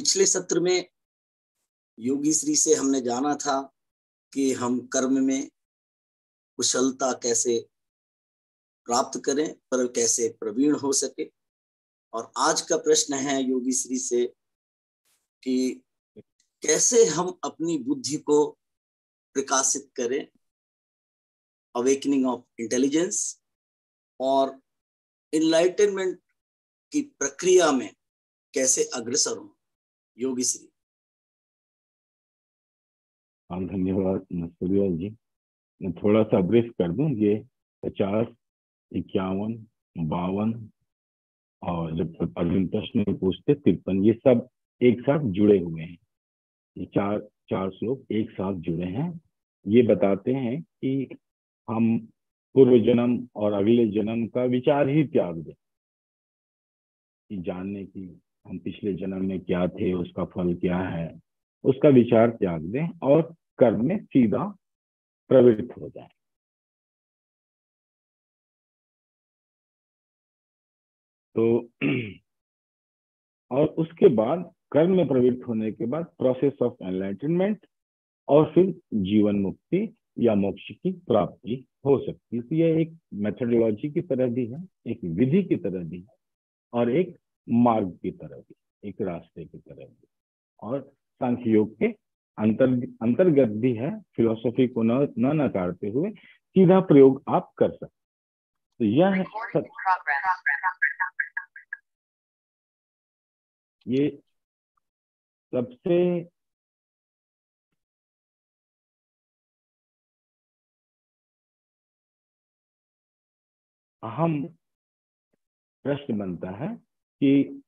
पिछले सत्र में योगी श्री से हमने जाना था कि हम कर्म में कुशलता कैसे प्राप्त करें, पर कैसे प्रवीण हो सके। और आज का प्रश्न है योगी श्री से कि कैसे हम अपनी बुद्धि को प्रकाशित करें, अवेकनिंग ऑफ इंटेलिजेंस और इनलाइटनमेंट की प्रक्रिया में कैसे अग्रसर हो। योगी श्री। हाँ, धन्यवाद सूर्या जी। मैं थोड़ा सा ब्रीफ कर दूं। ये 50, 51, 52 और जब अर्जुन प्रश्न पूछते 53, ये सब एक साथ जुड़े हुए हैं। ये चार श्लोक एक साथ जुड़े हैं। ये बताते हैं कि हम पूर्व जन्म और अगले जन्म का विचार ही त्याग दें, कि जानने की हम पिछले जन्म में क्या थे, उसका फल क्या है, उसका विचार त्याग दें और कर्म में सीधा प्रवृत्त हो जाए। तो और उसके बाद कर्म में प्रवृत्त होने के बाद प्रोसेस ऑफ एनलाइटनमेंट और फिर जीवन मुक्ति या मोक्ष की प्राप्ति हो सकती है। तो यह एक मेथोडोलॉजी की तरह भी है, एक विधि की तरह भी है और एक मार्ग की तरह भी, एक रास्ते की तरह भी, और सांख्य योग के अंतर्गत भी है। फिलोसफी को न नकारते हुए सीधा प्रयोग आप कर सकते। तो यह ये सबसे अहम प्रश्न बनता है कि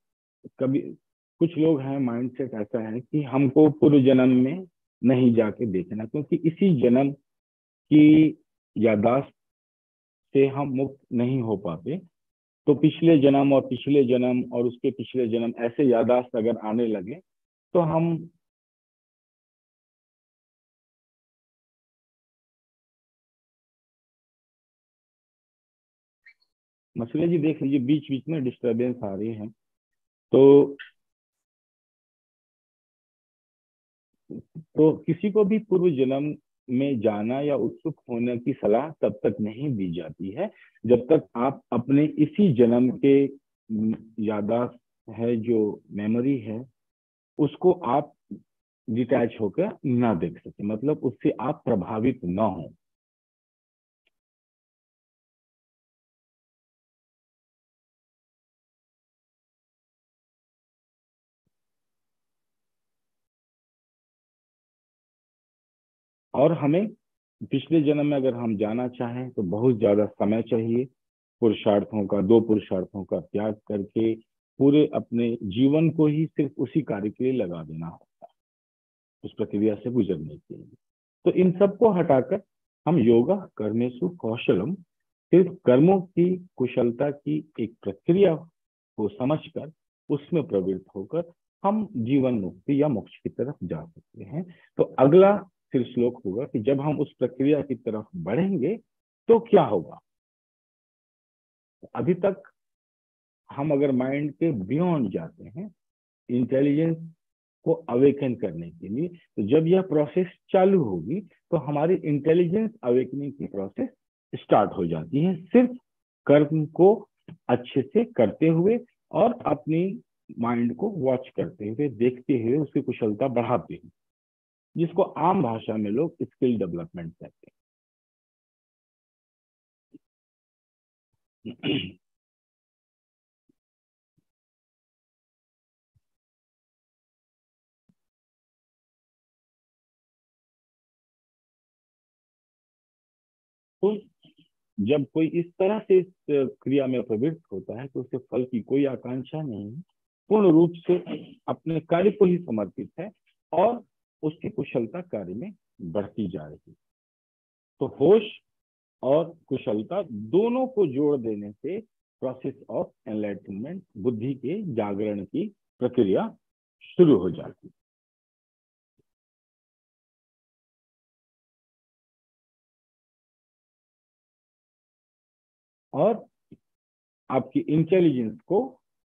कभी कुछ लोग हैं, माइंडसेट ऐसा है कि हमको पूर्व जन्म में नहीं जाके देखना, क्योंकि इसी जन्म की याददाश्त से हम मुक्त नहीं हो पाते। तो पिछले जन्म और पिछले जन्म और उसके पिछले जन्म ऐसे याददाश्त अगर आने लगे तो हम मसले जी देख लीजिए, बीच बीच में डिस्टरबेंस आ रही है। तो किसी को भी पूर्व जन्म में जाना या उत्सुक होने की सलाह तब तक नहीं दी जाती है जब तक आप अपने इसी जन्म के याददाश्त है, जो मेमोरी है, उसको आप डिटैच होकर ना देख सके, मतलब उससे आप प्रभावित ना हो। और हमें पिछले जन्म में अगर हम जाना चाहें तो बहुत ज्यादा समय चाहिए। दो पुरुषार्थों का त्याग करके पूरे अपने जीवन को ही सिर्फ उसी कार्य के लिए लगा देना होता है, उस प्रक्रिया से गुजरने के लिए। तो इन सबको हटाकर हम योगा कर्मेसु कौशलम, सिर्फ कर्मों की कुशलता की एक प्रक्रिया को समझकर उसमें प्रवृत्त होकर हम जीवन मुक्ति या मोक्ष की तरफ जा सकते हैं। तो अगला फिर श्लोक होगा कि जब हम उस प्रक्रिया की तरफ बढ़ेंगे तो क्या होगा। अभी तक हम अगर माइंड के बियॉन्ड जाते हैं इंटेलिजेंस को अवेकन करने के लिए, तो जब यह प्रोसेस चालू होगी तो हमारी इंटेलिजेंस अवेकनिंग की प्रोसेस स्टार्ट हो जाती है, सिर्फ कर्म को अच्छे से करते हुए और अपनी माइंड को वॉच करते हुए, देखते हुए, उसकी कुशलता बढ़ाते हुए, जिसको आम भाषा में लोग स्किल डेवलपमेंट कहते हैं। तो जब कोई इस तरह से इस क्रिया में प्रवृत्त होता है तो उसे फल की कोई आकांक्षा नहीं है, पूर्ण रूप से अपने कार्य को ही समर्पित है और उसकी कुशलता कार्य में बढ़ती जा रही है। तो होश और कुशलता दोनों को जोड़ देने से प्रोसेस ऑफ एनलाइटनमेंट, बुद्धि के जागरण की प्रक्रिया शुरू हो जाती है। और आपकी इंटेलिजेंस को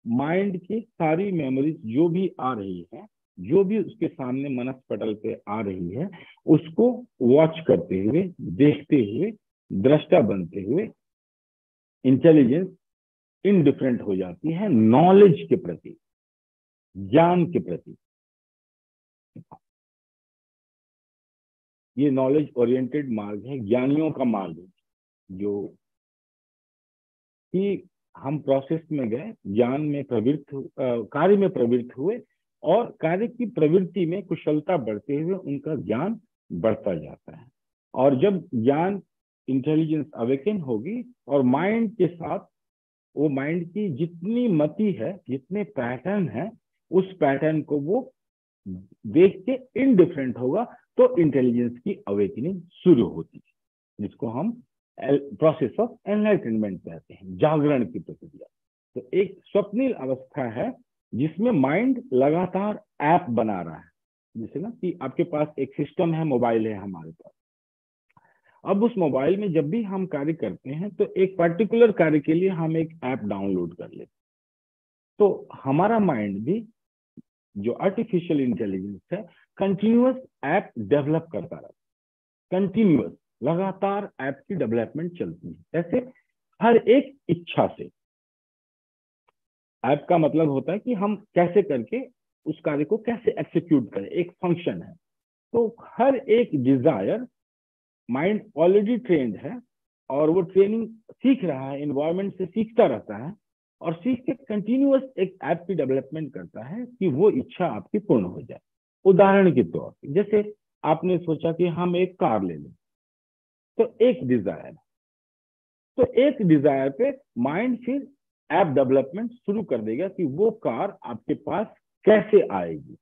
माइंड की सारी मेमोरीज जो भी आ रही है जो भी उसके सामने मनस पटल पे आ रही है उसको वॉच करते हुए, देखते हुए, दृष्टा बनते हुए इंटेलिजेंस इनडिफरेंट हो जाती है नॉलेज के प्रति, ज्ञान के प्रति। ये नॉलेज ओरिएंटेड मार्ग है, ज्ञानियों का मार्ग है, जो कि हम प्रोसेस में गए, ज्ञान में कार्य में प्रवृत्त हुए और कार्य की प्रवृत्ति में कुशलता बढ़ते हुए उनका ज्ञान बढ़ता जाता है। और जब ज्ञान इंटेलिजेंस अवेकन होगी और माइंड के साथ वो माइंड की जितनी मति है, जितने पैटर्न है, उस पैटर्न को वो देख के इनडिफरेंट होगा, तो इंटेलिजेंस की अवेकनिंग शुरू होती है, जिसको हम प्रोसेस ऑफ एनलाइटनमेंट कहते हैं, जागरण की प्रक्रिया। तो एक स्वप्निल अवस्था है जिसमें माइंड लगातार ऐप बना रहा है। जैसे ना कि आपके पास एक सिस्टम है, मोबाइल है हमारे पास। अब उस मोबाइल में जब भी हम कार्य करते हैं तो एक पर्टिकुलर कार्य के लिए हम एक ऐप डाउनलोड कर लेते हैं। तो हमारा माइंड भी, जो आर्टिफिशियल इंटेलिजेंस है, कंटिन्यूअस ऐप डेवलप करता रहता है। कंटिन्यूअस, लगातार ऐप की डेवलपमेंट चलती है। ऐसे हर एक इच्छा से, ऐप का मतलब होता है कि हम कैसे करके उस कार्य को कैसे एक्सिक्यूट करें, एक फंक्शन है। तो हर एक डिजायर माइंड ऑलरेडी ट्रेंड है और वो ट्रेनिंग सीख रहा है, इन्वायरमेंट से सीखता रहता है और सीख के कंटिन्यूअस एक ऐप की डेवलपमेंट करता है कि वो इच्छा आपकी पूर्ण हो जाए। उदाहरण के तौर पर, जैसे आपने सोचा कि हम एक कार ले लें, तो एक डिजायर, तो एक डिजायर पे माइंड फिर ऐप डेवलपमेंट शुरू कर देगा कि वो कार आपके पास कैसे आएगी,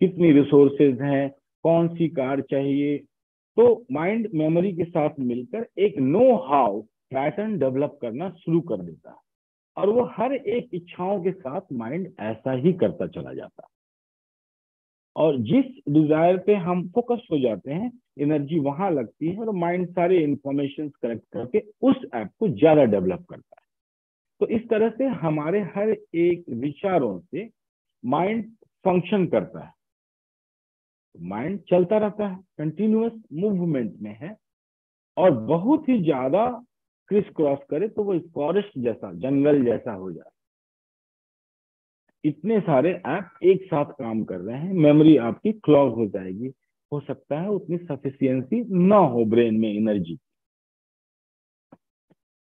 कितनी रिसोर्सेज हैं, कौन सी कार चाहिए। तो माइंड मेमोरी के साथ मिलकर एक नो हाउ पैटर्न डेवलप करना शुरू कर देता है और वो हर एक इच्छाओं के साथ माइंड ऐसा ही करता चला जाता है। और जिस डिजायर पे हम फोकस हो जाते हैं, एनर्जी वहां लगती है और माइंड सारे इंफॉर्मेशन कलेक्ट करके उस ऐप को ज्यादा डेवलप करता है। तो इस तरह से हमारे हर एक विचारों से माइंड फंक्शन करता है। माइंड चलता रहता है, कंटिन्यूअस मूवमेंट में है और बहुत ही ज्यादा क्रिस क्रॉस करे तो वो फॉरेस्ट जैसा, जंगल जैसा हो जाए। इतने सारे ऐप एक साथ काम कर रहे हैं, मेमोरी आपकी क्लॉग हो जाएगी। हो सकता है उतनी सफिशियंसी ना हो ब्रेन में एनर्जी।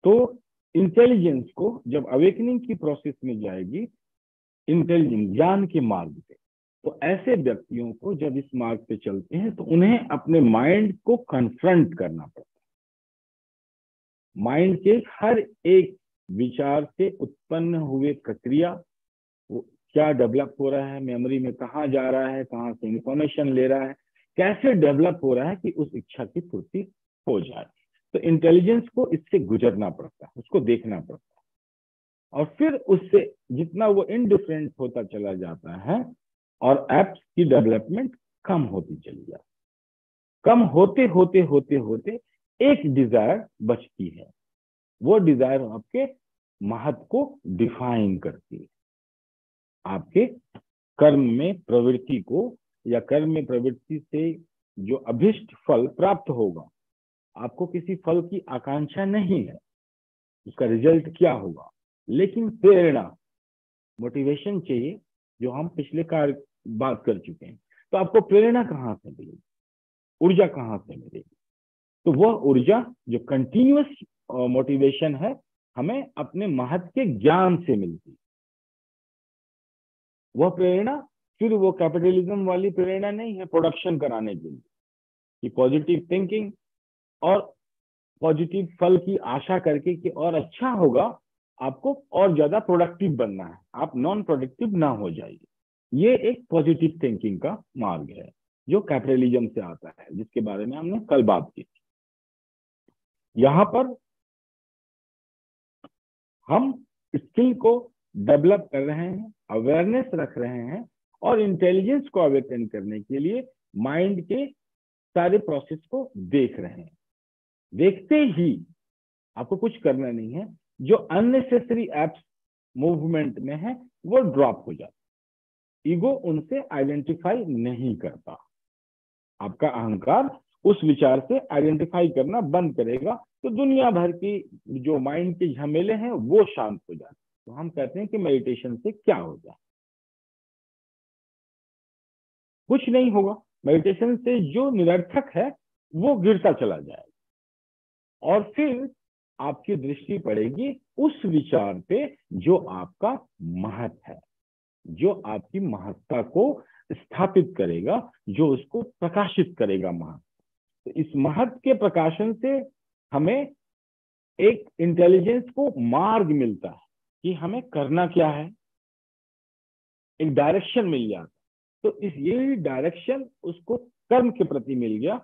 तो इंटेलिजेंस को जब अवेकनिंग की प्रोसेस में जाएगी, इंटेलिजेंस ज्ञान के मार्ग पे, तो ऐसे व्यक्तियों को जब इस मार्ग पे चलते हैं तो उन्हें अपने माइंड को कन्फ्रंट करना पड़ता है। माइंड के हर एक विचार से उत्पन्न हुए प्रक्रिया, वो क्या डेवलप हो रहा है मेमोरी में, कहाँ जा रहा है, कहाँ से इंफॉर्मेशन ले रहा है, कैसे डेवलप हो रहा है कि उस इच्छा की पूर्ति हो जाए। तो इंटेलिजेंस को इससे गुजरना पड़ता है, उसको देखना पड़ता है और फिर उससे जितना वो इनडिफरेंट होता चला जाता है और एप्स की डेवलपमेंट कम होती चली जाती, कम होते होते होते होते एक डिजायर बचती है। वो डिजायर आपके महत्व को डिफाइन करती है, आपके कर्म में प्रवृत्ति को, या कर्म में प्रवृत्ति से जो अभिष्ट फल प्राप्त होगा। आपको किसी फल की आकांक्षा नहीं है, उसका रिजल्ट क्या होगा, लेकिन प्रेरणा, मोटिवेशन चाहिए, जो हम पिछले बात कर चुके हैं। तो आपको प्रेरणा कहाँ से मिलेगी, ऊर्जा कहाँ से मिलेगी? तो वह ऊर्जा जो कंटिन्यूअस मोटिवेशन है, हमें अपने महत्व के ज्ञान से मिलती। वह प्रेरणा फिर वो कैपिटलिज्म वाली प्रेरणा नहीं है प्रोडक्शन कराने के लिए, कि पॉजिटिव थिंकिंग और पॉजिटिव फल की आशा करके कि और अच्छा होगा, आपको और ज्यादा प्रोडक्टिव बनना है, आप नॉन प्रोडक्टिव ना हो जाइए। ये एक पॉजिटिव थिंकिंग का मार्ग है जो कैपिटलिज्म से आता है, जिसके बारे में हमने कल बात की। यहाँ पर हम स्किल को डेवलप कर रहे हैं, अवेयरनेस रख रहे हैं और इंटेलिजेंस को अवेकन करने के लिए माइंड के सारे प्रोसेस को देख रहे हैं। देखते ही आपको कुछ करना नहीं है, जो अननेसेसरी एप्स मूवमेंट में है वो ड्रॉप हो जाता है। ईगो उनसे आइडेंटिफाई नहीं करता। आपका अहंकार उस विचार से आइडेंटिफाई करना बंद करेगा तो दुनिया भर की जो माइंड के झमेले हैं वो शांत हो जाते। तो हम कहते हैं कि मेडिटेशन से क्या हो जाए? कुछ नहीं होगा। मेडिटेशन से जो निरर्थक है वो गिरता चला जाएगा और फिर आपकी दृष्टि पड़ेगी उस विचार पे जो आपका महत है, जो आपकी महत्ता को स्थापित करेगा, जो उसको प्रकाशित करेगा महत। तो इस महत के प्रकाशन से हमें एक इंटेलिजेंस को मार्ग मिलता है कि हमें करना क्या है, एक डायरेक्शन मिल जाता। तो इस यही डायरेक्शन उसको कर्म के प्रति मिल गया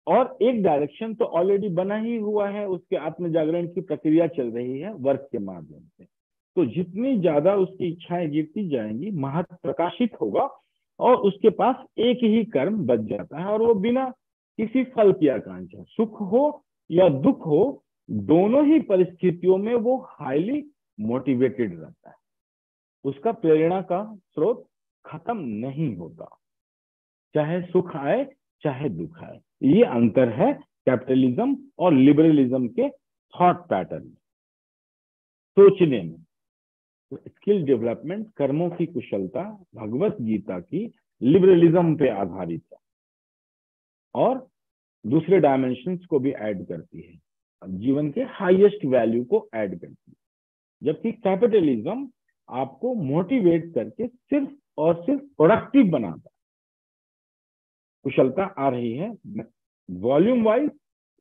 और एक डायरेक्शन तो ऑलरेडी बना ही हुआ है, उसके आत्म जागरण की प्रक्रिया चल रही है वर्क के माध्यम से। तो जितनी ज्यादा उसकी इच्छाएं गिरती जाएंगी महत प्रकाशित होगा और उसके पास एक ही कर्म बच जाता है और वो बिना किसी फल की आकांक्षा, सुख हो या दुख हो, दोनों ही परिस्थितियों में वो हाईली मोटिवेटेड रहता है। उसका प्रेरणा का स्रोत खत्म नहीं होता, चाहे सुख आए चाहे दुख आए। ये अंतर है कैपिटलिज्म और लिबरलिज्म के थॉट पैटर्न में, सोचने में। तो स्किल डेवलपमेंट, कर्मों की कुशलता भगवत गीता की लिबरलिज्म पे आधारित है और दूसरे डायमेंशंस को भी ऐड करती है, जीवन के हाईएस्ट वैल्यू को ऐड करती है। जबकि कैपिटलिज्म आपको मोटिवेट करके सिर्फ और सिर्फ प्रोडक्टिव बनाता है। कुशलता आ रही है volume wise,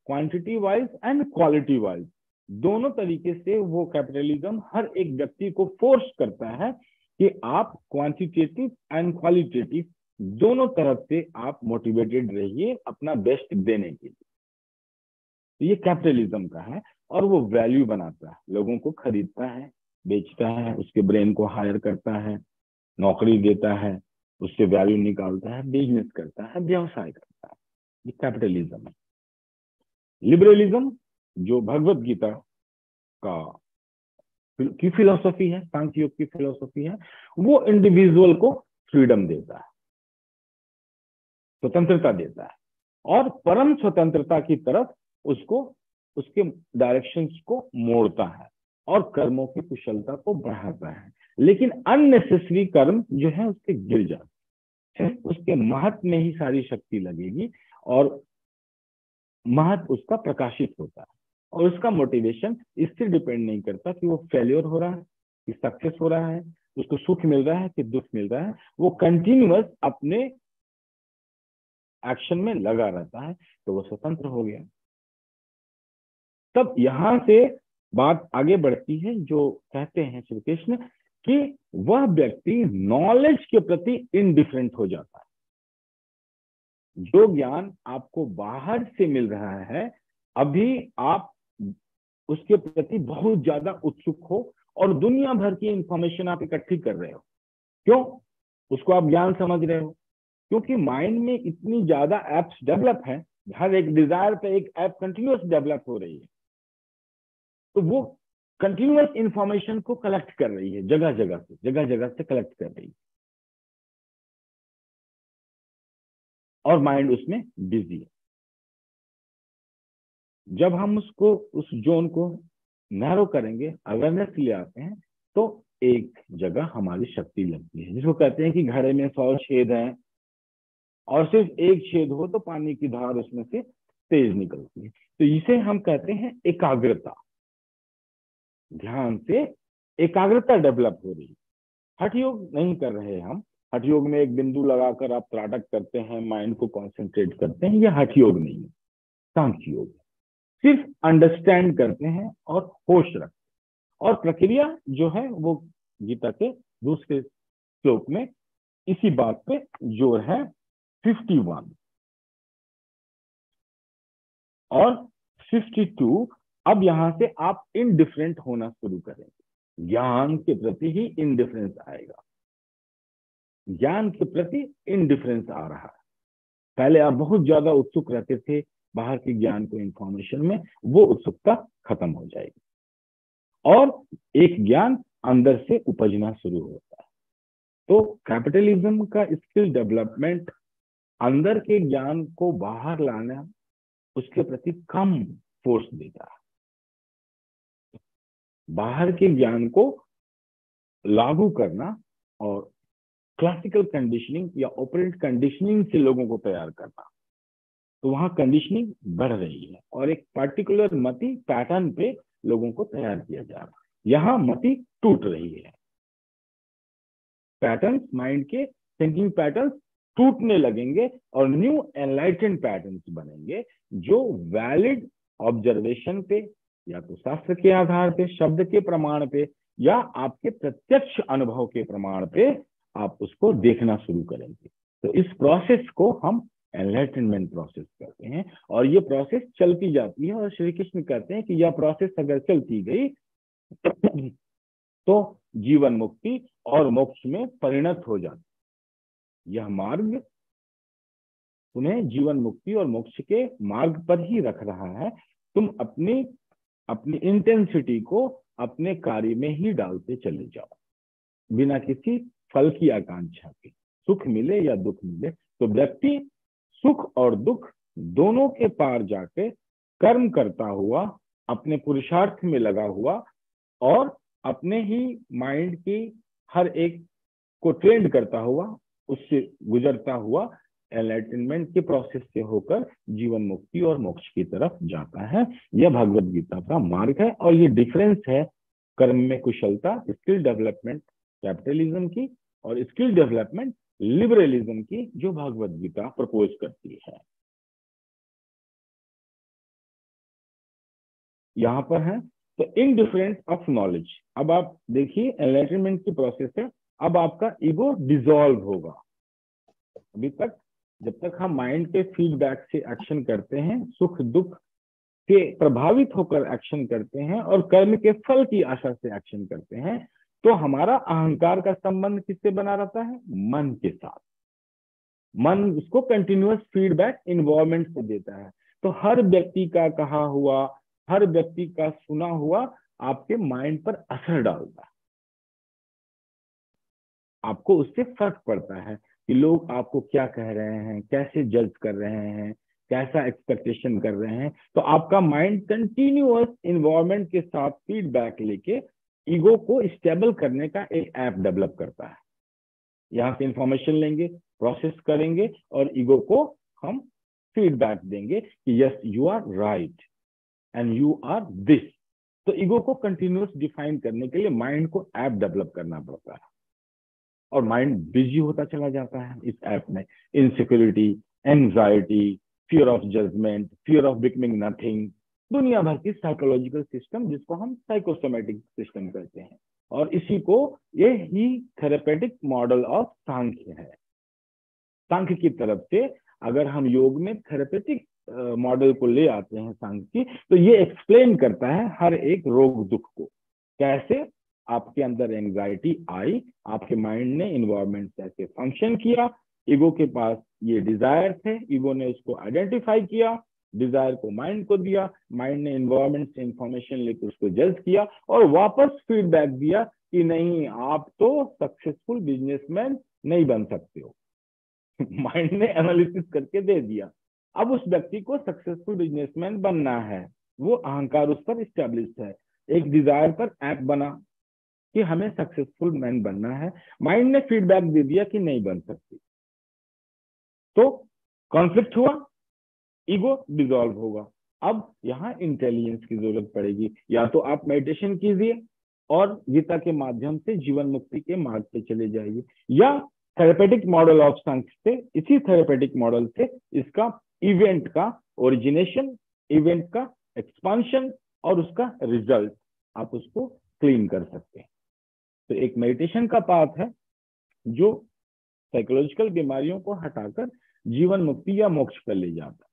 quantity wise and quality wise, दोनों तरीके से वो कैपिटलिज्म हर एक व्यक्ति को फोर्स करता है कि आप क्वांटिटेटिव एंड क्वालिटेटिव दोनों तरफ से आप मोटिवेटेड रहिए अपना बेस्ट देने के लिए। तो ये कैपिटलिज्म का है और वो वैल्यू बनाता है, लोगों को खरीदता है, बेचता है, उसके ब्रेन को हायर करता है, नौकरी देता है, उससे वैल्यू निकालता है, बिजनेस करता है, व्यवसाय करता है। ये कैपिटलिज्म है। लिबरलिज्म जो भगवत गीता का की फिलोसफी है, सांख्य योग की फिलोसफी है, वो इंडिविजुअल को फ्रीडम देता है, स्वतंत्रता देता है और परम स्वतंत्रता की तरफ उसको उसके डायरेक्शंस को मोड़ता है और कर्मों की कुशलता को बढ़ाता है। लेकिन अननेसेसरी कर्म जो है उसके गिर जाते हैं, उसके महत में ही सारी शक्ति लगेगी और महत उसका प्रकाशित होता है और उसका मोटिवेशन इससे डिपेंड नहीं करता कि वो फेलियर हो रहा है कि सक्सेस हो रहा है, उसको सुख मिल रहा है कि दुख मिल रहा है, वो कंटिन्यूअस अपने एक्शन में लगा रहता है, तो वो स्वतंत्र हो गया। तब यहां से बात आगे बढ़ती है, जो कहते हैं श्री कृष्ण कि वह व्यक्ति नॉलेज के प्रति इनडिफरेंट हो जाता है। जो ज्ञान आपको बाहर से मिल रहा है, अभी आप उसके प्रति बहुत ज्यादा उत्सुक हो और दुनिया भर की इंफॉर्मेशन आप इकट्ठी कर रहे हो। क्यों? उसको आप ज्ञान समझ रहे हो, क्योंकि माइंड में इतनी ज्यादा एप्स डेवलप है, हर एक डिजायर पे एक ऐप कंटिन्यूअस डेवलप हो रही है, तो वो कंटिन्यूअस इंफॉर्मेशन को कलेक्ट कर रही है, जगह जगह से कलेक्ट कर रही है और माइंड उसमें बिजी है। जब हम उसको उस जोन को नैरो करेंगे, अवेयरनेस ले आते हैं, तो एक जगह हमारी शक्ति लगती है, जिसको कहते हैं कि घड़े में 100 छेद हैं और सिर्फ एक छेद हो तो पानी की धार उसमें से तेज निकलती है। तो इसे हम कहते हैं एकाग्रता। ध्यान से एकाग्रता डेवलप हो रही है। हठ योग नहीं कर रहे हम। हठ योग में एक बिंदु लगाकर आप त्राटक करते हैं, माइंड को कंसंट्रेट करते हैं, यह हठ योग नहीं है, सांख्य योग। सिर्फ अंडरस्टैंड करते हैं और होश रखते हैं। और प्रक्रिया जो है वो गीता के दूसरे श्लोक में इसी बात पे जोर है, 51 और 52। अब यहां से आप इनडिफरेंट होना शुरू करेंगे, ज्ञान के प्रति ही इनडिफरेंस आएगा। ज्ञान के प्रति इनडिफरेंस आ रहा है। पहले आप बहुत ज्यादा उत्सुक रहते थे बाहर के ज्ञान को, इंफॉर्मेशन में, वो उत्सुकता खत्म हो जाएगी और एक ज्ञान अंदर से उपजना शुरू होता है। तो कैपिटलिज्म का स्किल डेवलपमेंट अंदर के ज्ञान को बाहर लाना, उसके प्रति कम फोर्स देता है। बाहर के ज्ञान को लागू करना और क्लासिकल कंडीशनिंग या ऑपरेंट कंडीशनिंग से लोगों को तैयार करना, तो वहां कंडीशनिंग बढ़ रही है और एक पर्टिकुलर मति पैटर्न पे लोगों को तैयार किया जा रहा है। यहाँ मति टूट रही है, पैटर्न्स, माइंड के थिंकिंग पैटर्न्स टूटने लगेंगे और न्यू एनलाइटेंड पैटर्न्स बनेंगे जो वैलिड ऑब्जर्वेशन पे या तो शास्त्र के आधार पे, शब्द के प्रमाण पे या आपके प्रत्यक्ष अनुभव के प्रमाण पे आप उसको देखना शुरू करेंगे। तो इस प्रोसेस को हम एनलाइटनमेंट प्रोसेस कहते हैं और ये प्रोसेस चलती जाती है और श्री कृष्ण कहते हैं कि यह प्रोसेस अगर चलती गई तो जीवन मुक्ति और मोक्ष में परिणत हो जाती। यह मार्ग तुम्हें जीवन मुक्ति और मोक्ष के मार्ग पर ही रख रहा है। तुम अपनी इंटेंसिटी को अपने कार्य में ही डालते चले जाओ बिना किसी फल की आकांक्षा के। सुख मिले या दुख मिले तो व्यक्ति सुख और दुख दोनों के पार जाके कर्म करता हुआ, अपने पुरुषार्थ में लगा हुआ और अपने ही माइंड की हर एक को ट्रेंड करता हुआ, उससे गुजरता हुआ एनलाइटनमेंट के प्रोसेस से होकर जीवन मुक्ति और मोक्ष की तरफ जाता है। यह भगवद गीता का मार्ग है और ये डिफरेंस है कर्म में कुशलता, स्किल डेवलपमेंट कैपिटलिज्म की और स्किल डेवलपमेंट लिबरलिज्म की जो भगवद गीता प्रपोज करती है। यहां पर है तो इनडिफरेंस ऑफ नॉलेज। अब आप देखिए एनलाइटनमेंट की प्रोसेस है, अब आपका ईगो डिसॉल्व होगा। अभी तक जब तक हम माइंड के फीडबैक से एक्शन करते हैं, सुख दुख के प्रभावित होकर एक्शन करते हैं और कर्म के फल की आशा से एक्शन करते हैं, तो हमारा अहंकार का संबंध किससे बना रहता है? मन के साथ। मन उसको कंटिन्यूअस फीडबैक इन्वायरमेंट से देता है। तो हर व्यक्ति का कहा हुआ, हर व्यक्ति का सुना हुआ आपके माइंड पर असर डालता है। आपको उससे फर्क पड़ता है कि लोग आपको क्या कह रहे हैं, कैसे जज कर रहे हैं, कैसा एक्सपेक्टेशन कर रहे हैं। तो आपका माइंड कंटिन्यूअस इन्वायरमेंट के साथ फीडबैक लेके ईगो को स्टेबल करने का एक ऐप डेवलप करता है। यहाँ से इंफॉर्मेशन लेंगे, प्रोसेस करेंगे और ईगो को हम फीडबैक देंगे कि yes you are right and you are this. तो ईगो को कंटिन्यूअस डिफाइन करने के लिए माइंड को ऐप डेवलप करना पड़ता है और माइंड बिजी होता चला जाता है इस ऐप में। Insecurity, anxiety, fear of judgment, fear of becoming nothing, दुनिया भर की साइकोलॉजिकल सिस्टम जिसको हम साइकोसोमेटिक सिस्टम कहते हैं। और इसी को ये ही थेरेपेटिक मॉडल ऑफ सांख्य है। सांख्य की तरफ से अगर हम योग में थेरेपेटिक मॉडल को ले आते हैं सांख्य की, तो ये एक्सप्लेन करता है हर एक रोग दुख को। कैसे आपके अंदर एंजाइटी आई, आपके माइंड ने इन्वायरमेंट से ऐसे फंक्शन किया, ईगो के पास ये डिजायर थे, ईगो ने उसको आइडेंटिफाई किया, डिजायर को माइंड को दिया, माइंड ने इन्वायरमेंट से इंफॉर्मेशन लेकर उसको जज किया और वापस फीडबैक दिया कि नहीं आप तो सक्सेसफुल बिजनेसमैन नहीं बन सकते हो। माइंड ने एनालिसिस करके दे दिया। अब उस व्यक्ति को सक्सेसफुल बिजनेसमैन बनना है, वो अहंकार उस पर स्टैब्लिश है, एक डिजायर पर ऐप बना कि हमें सक्सेसफुल मैन बनना है। माइंड ने फीडबैक दे दिया कि नहीं बन सकती, तो कॉन्फ्लिक्ट हुआ, ईगो डिसॉल्व होगा। अब यहाँ इंटेलिजेंस की जरूरत पड़ेगी। या तो आप मेडिटेशन कीजिए और गीता के माध्यम से जीवन मुक्ति के मार्ग पे चले जाइए, या थेरेपेटिक मॉडल ऑफ सांख्य से, इसी थेरेपेटिक मॉडल से इसका इवेंट का ओरिजिनेशन, इवेंट का एक्सपांशन और उसका रिजल्ट आप उसको क्लीन कर सकते हैं। तो एक मेडिटेशन का पाथ है जो साइकोलॉजिकल बीमारियों को हटाकर जीवन मुक्ति या मोक्ष पर ले जाता है।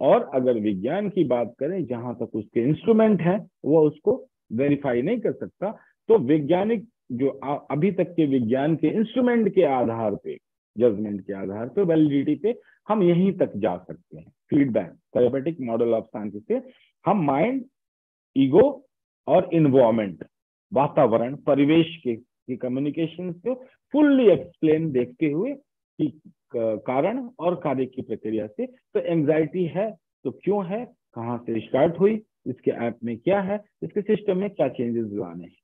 और अगर विज्ञान की बात करें, जहां तक उसके इंस्ट्रूमेंट है वो उसको वेरीफाई नहीं कर सकता, तो वैज्ञानिक जो अभी तक के विज्ञान के इंस्ट्रूमेंट के आधार पे, जजमेंट के आधार पे, वैलिडिटी पे हम यहीं तक जा सकते हैं। फीडबैक थेरेपेटिक मॉडल ऑफ सांख्य से हम माइंड, ईगो और इन्वायरमेंट, वातावरण, परिवेश के कि कम्युनिकेशन को फुल्ली एक्सप्लेन देखते हुए कि कारण और कार्य की प्रक्रिया से। तो एंजाइटी है तो क्यों है, कहाँ से स्टार्ट हुई, इसके ऐप में क्या है, इसके सिस्टम में क्या चेंजेस लाने हैं।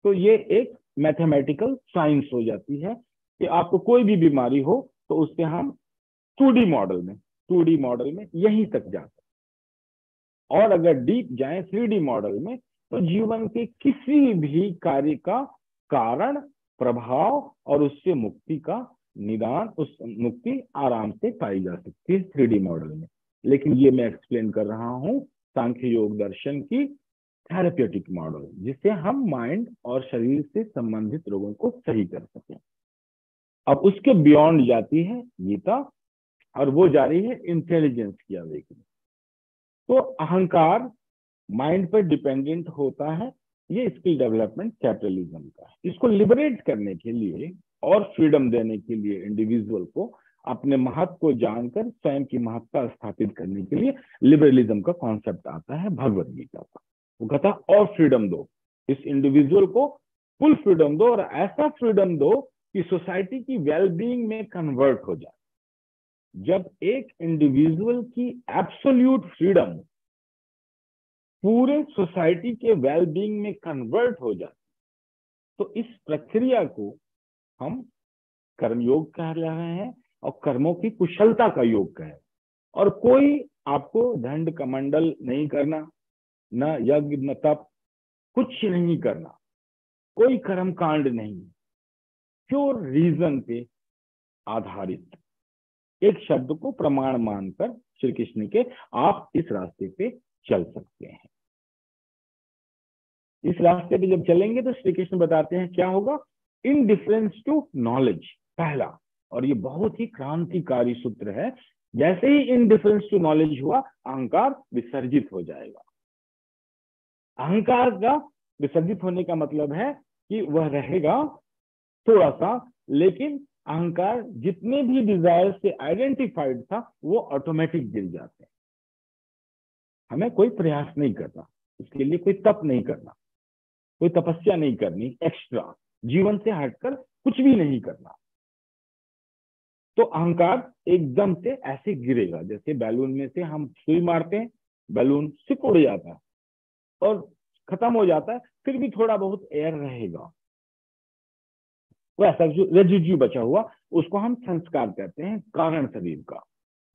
तो ये एक मैथमेटिकल साइंस हो जाती है कि आपको कोई भी बीमारी हो तो उससे हम 2D मॉडल में यहीं तक जा सकते, और अगर डीप जाए 3D मॉडल में तो जीवन के किसी भी कार्य का कारण, प्रभाव और उससे मुक्ति का निदान, उस मुक्ति आराम से पाई जा सकती है 3D मॉडल में। लेकिन ये मैं एक्सप्लेन कर रहा हूँ सांख्य योग दर्शन की थेरेप्यूटिक मॉडल, जिससे हम माइंड और शरीर से संबंधित रोगों को सही कर सकें। अब उसके बियॉन्ड जाती है गीता, और वो जा रही है इंटेलिजेंस की अवेकनिंग। तो अहंकार माइंड पर डिपेंडेंट होता है, ये स्किल डेवलपमेंट कैपिटलिज्म का है। इसको लिबरेट करने के लिए और फ्रीडम देने के लिए इंडिविजुअल को अपने महत्व को जानकर स्वयं की महत्ता स्थापित करने के लिए लिबरलिज्म का कॉन्सेप्ट आता है भगवत गीता का। वो कहता है और फ्रीडम दो, इस इंडिविजुअल को फुल फ्रीडम दो, और ऐसा फ्रीडम दो कि सोसाइटी की वेलबींग में कन्वर्ट हो जाए। जब एक इंडिविजुअल की एब्सोल्यूट फ्रीडम पूरे सोसाइटी के वेलबींग में कन्वर्ट हो जाए, तो इस प्रक्रिया को हम कर्मयोग कह रहे हैं, और कर्मों की कुशलता का योग कह रहे हैं। और कोई आपको दंड कमंडल नहीं करना, न यज्ञ न तप, कुछ नहीं करना, कोई कर्म कांड नहीं, प्योर रीजन पे आधारित एक शब्द को प्रमाण मानकर श्री कृष्ण के आप इस रास्ते पे चल सकते हैं। इस रास्ते पे जब चलेंगे तो श्री कृष्ण बताते हैं क्या होगा, इनडिफरेंस टू नॉलेज पहला, और ये बहुत ही क्रांतिकारी सूत्र है। जैसे ही इनडिफरेंस टू नॉलेज हुआ, अहंकार विसर्जित हो जाएगा। अहंकार का विसर्जित होने का मतलब है कि वह रहेगा थोड़ा सा, लेकिन अहंकार जितने भी डिजायर से आइडेंटिफाइड था वो ऑटोमेटिक गिर जाते हैं। हमें कोई प्रयास नहीं करना, इसके लिए कोई तप नहीं करना, कोई तपस्या नहीं करनी एक्स्ट्रा, जीवन से हटकर कुछ भी नहीं करना। तो अहंकार एकदम से ऐसे गिरेगा, जैसे बैलून में से हम सुई मारते हैं, बैलून सिकुड़ जाता है और खत्म हो जाता है, फिर भी थोड़ा बहुत एयर रहेगा, वैसा जो रेजिड्यू बचा हुआ उसको हम संस्कार कहते हैं, कारण शरीर का।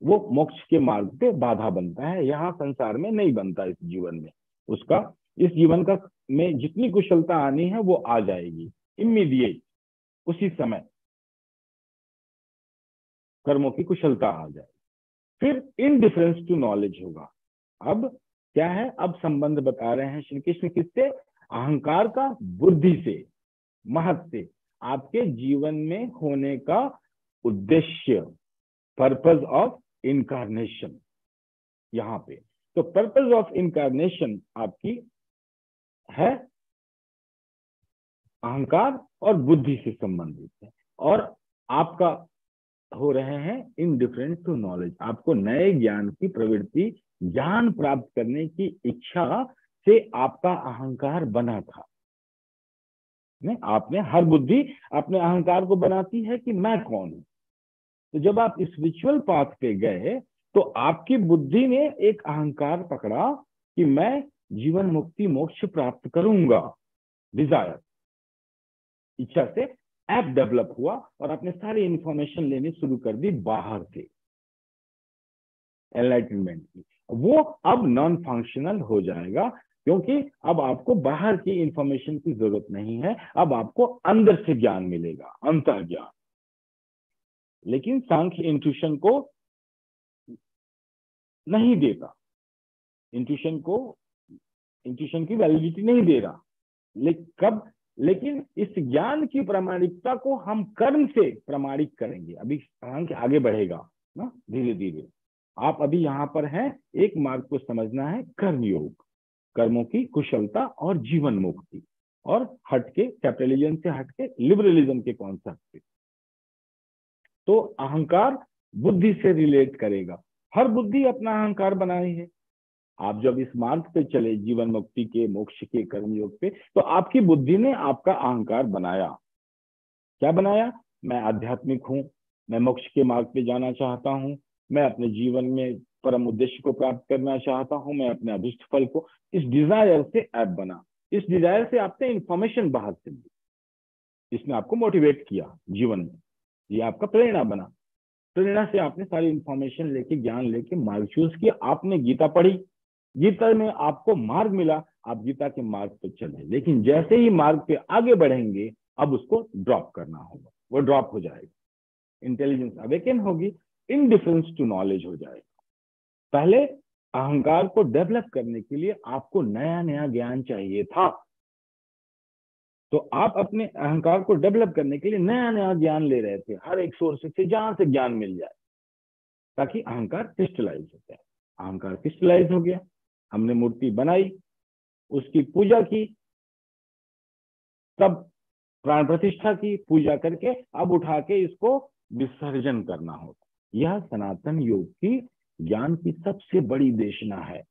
वो मोक्ष के मार्ग पे बाधा बनता है, यहाँ संसार में नहीं बनता। इस जीवन में उसका, इस जीवन का में जितनी कुशलता आनी है वो आ जाएगी इमीडिएट, उसी समय कर्मों की कुशलता आ जाएगी। फिर इनडिफरेंस टू नॉलेज होगा। अब क्या है, अब संबंध बता रहे हैं श्री कृष्ण किससे, अहंकार का बुद्धि से, महत्व से, आपके जीवन में होने का उद्देश्य, पर्पस ऑफ इनकारनेशन यहाँ पे। तो पर्पस ऑफ इनकारनेशन आपकी है अहंकार और बुद्धि से संबंधित है, और आपका हो रहे हैं इनडिफरेंट टू नॉलेज। आपको नए ज्ञान की प्रवृत्ति, ज्ञान प्राप्त करने की इच्छा से आपका अहंकार बना था। आपने हर बुद्धि अपने अहंकार को बनाती है कि मैं कौन हूं। तो जब आप स्पिरिचुअल पाथ पे गए तो आपकी बुद्धि ने एक अहंकार पकड़ा कि मैं जीवन मुक्ति मोक्ष प्राप्त करूंगा, डिजायर, इच्छा से ऐप डेवलप हुआ, और आपने सारी इंफॉर्मेशन लेनी शुरू कर दी बाहर से एनलाइटनमेंट की। वो अब नॉन फंक्शनल हो जाएगा, क्योंकि अब आपको बाहर की इंफॉर्मेशन की जरूरत नहीं है, अब आपको अंदर से ज्ञान मिलेगा, अंतर ज्ञान। लेकिन सांख्य इंट्यूशन को नहीं देता, इंट्यूशन की वैलिडिटी नहीं दे रहा। लेकिन इस ज्ञान की प्रामाणिकता को हम कर्म से प्रमाणित करेंगे। अभी सांख्य आगे बढ़ेगा ना, धीरे धीरे। आप अभी यहाँ पर हैं, एक मार्ग को समझना है कर्मयोग, कर्मों की कुशलता और जीवन मुक्ति, और हटके कैपिटलिज्म से हटके लिबरलिज्म के कॉन्सेप्ट पे। तो अहंकार बुद्धि से रिलेट करेगा, हर बुद्धि अपना अहंकार बनाई है। आप जब इस मार्ग पे चले जीवन मुक्ति के, मोक्ष के, कर्मयोग पे, तो आपकी बुद्धि ने आपका अहंकार बनाया। क्या बनाया? मैं आध्यात्मिक हूँ, मैं मोक्ष के मार्ग पे जाना चाहता हूँ, मैं अपने जीवन में परम उद्देश्य को प्राप्त करना चाहता हूँ, मैं अपने अभिष्ट फल को, इस डिजायर से ऐप बना। इस डिजायर से आपने इंफॉर्मेशन बाहर से ली, इसने आपको मोटिवेट किया जीवन में, ये आपका प्रेरणा बना। प्रेरणा से आपने सारी इंफॉर्मेशन लेके, ज्ञान लेके मार्ग चूज किया। आपने गीता पढ़ी, गीता में आपको मार्ग मिला, आप गीता के मार्ग पे चले। लेकिन जैसे ही मार्ग पे आगे बढ़ेंगे, अब उसको ड्रॉप करना होगा, वो ड्रॉप हो जाएगा, इंटेलिजेंस अवेकन होगी, इनडिफरेंस टू नॉलेज हो जाएगा। पहले अहंकार को डेवलप करने के लिए आपको नया नया ज्ञान चाहिए था, तो आप अपने अहंकार को डेवलप करने के लिए नया नया ज्ञान ले रहे थे, हर एक सोर्स से जहां से ज्ञान मिल जाए, ताकि अहंकार क्रिस्टलाइज हो जाए। अहंकार क्रिस्टलाइज हो गया, हमने मूर्ति बनाई, उसकी पूजा की, तब प्राण प्रतिष्ठा की, पूजा करके अब उठा के इसको विसर्जन करना होता। यह सनातन योग की ज्ञान की सबसे बड़ी देशना है,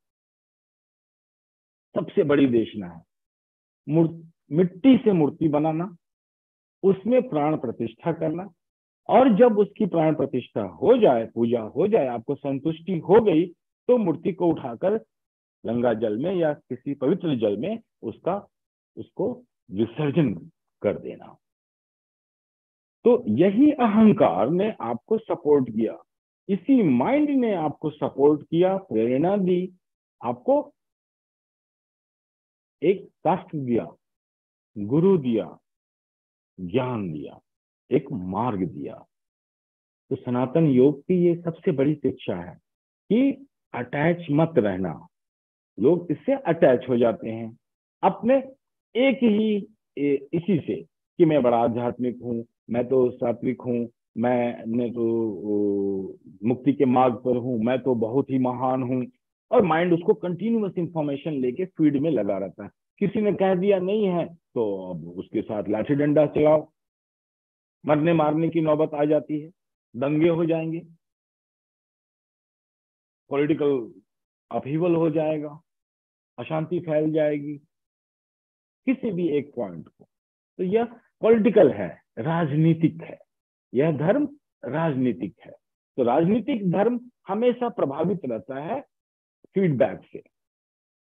सबसे बड़ी देशना है। मिट्टी से मूर्ति बनाना, उसमें प्राण प्रतिष्ठा करना, और जब उसकी प्राण प्रतिष्ठा हो जाए, पूजा हो जाए, आपको संतुष्टि हो गई, तो मूर्ति को उठाकर गंगा जल में या किसी पवित्र जल में उसको विसर्जन कर देना। तो यही अहंकार ने आपको सपोर्ट किया, इसी माइंड ने आपको सपोर्ट किया, प्रेरणा दी, आपको एक शास्त्र दिया, गुरु दिया, ज्ञान दिया, एक मार्ग दिया। तो सनातन योग की ये सबसे बड़ी शिक्षा है कि अटैच मत रहना। लोग इससे अटैच हो जाते हैं अपने एक ही इसी से, कि मैं बड़ा आध्यात्मिक हूँ, मैं तो सात्विक हूँ, मैं तो मुक्ति के मार्ग पर हूँ, मैं तो बहुत ही महान हूँ, और माइंड उसको कंटिन्यूअस इंफॉर्मेशन लेके फीड में लगा रहता है। किसी ने कह दिया नहीं है, तो अब उसके साथ लाठी डंडा चलाओ, मरने मारने की नौबत आ जाती है, दंगे हो जाएंगे, पॉलिटिकल अपहीवल हो जाएगा, अशांति फैल जाएगी किसी भी एक पॉइंट को। तो यह पॉलिटिकल है, राजनीतिक है, यह धर्म राजनीतिक है। तो राजनीतिक धर्म हमेशा प्रभावित रहता है फीडबैक से,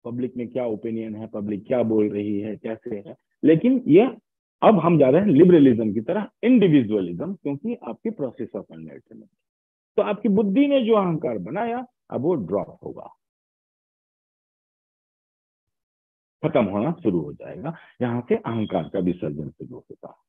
पब्लिक में क्या ओपिनियन है, पब्लिक क्या बोल रही है, कैसे है। लेकिन यह अब हम जा रहे हैं लिबरलिज्म की तरह, इंडिविजुअलिज्म, क्योंकि आपकी प्रोसेस ऑफ एनलाइटनमेंट। तो आपकी बुद्धि ने जो अहंकार बनाया, अब वो ड्रॉप होगा, खत्म होना शुरू हो जाएगा। यहाँ से अहंकार का विसर्जन शुरू होगा,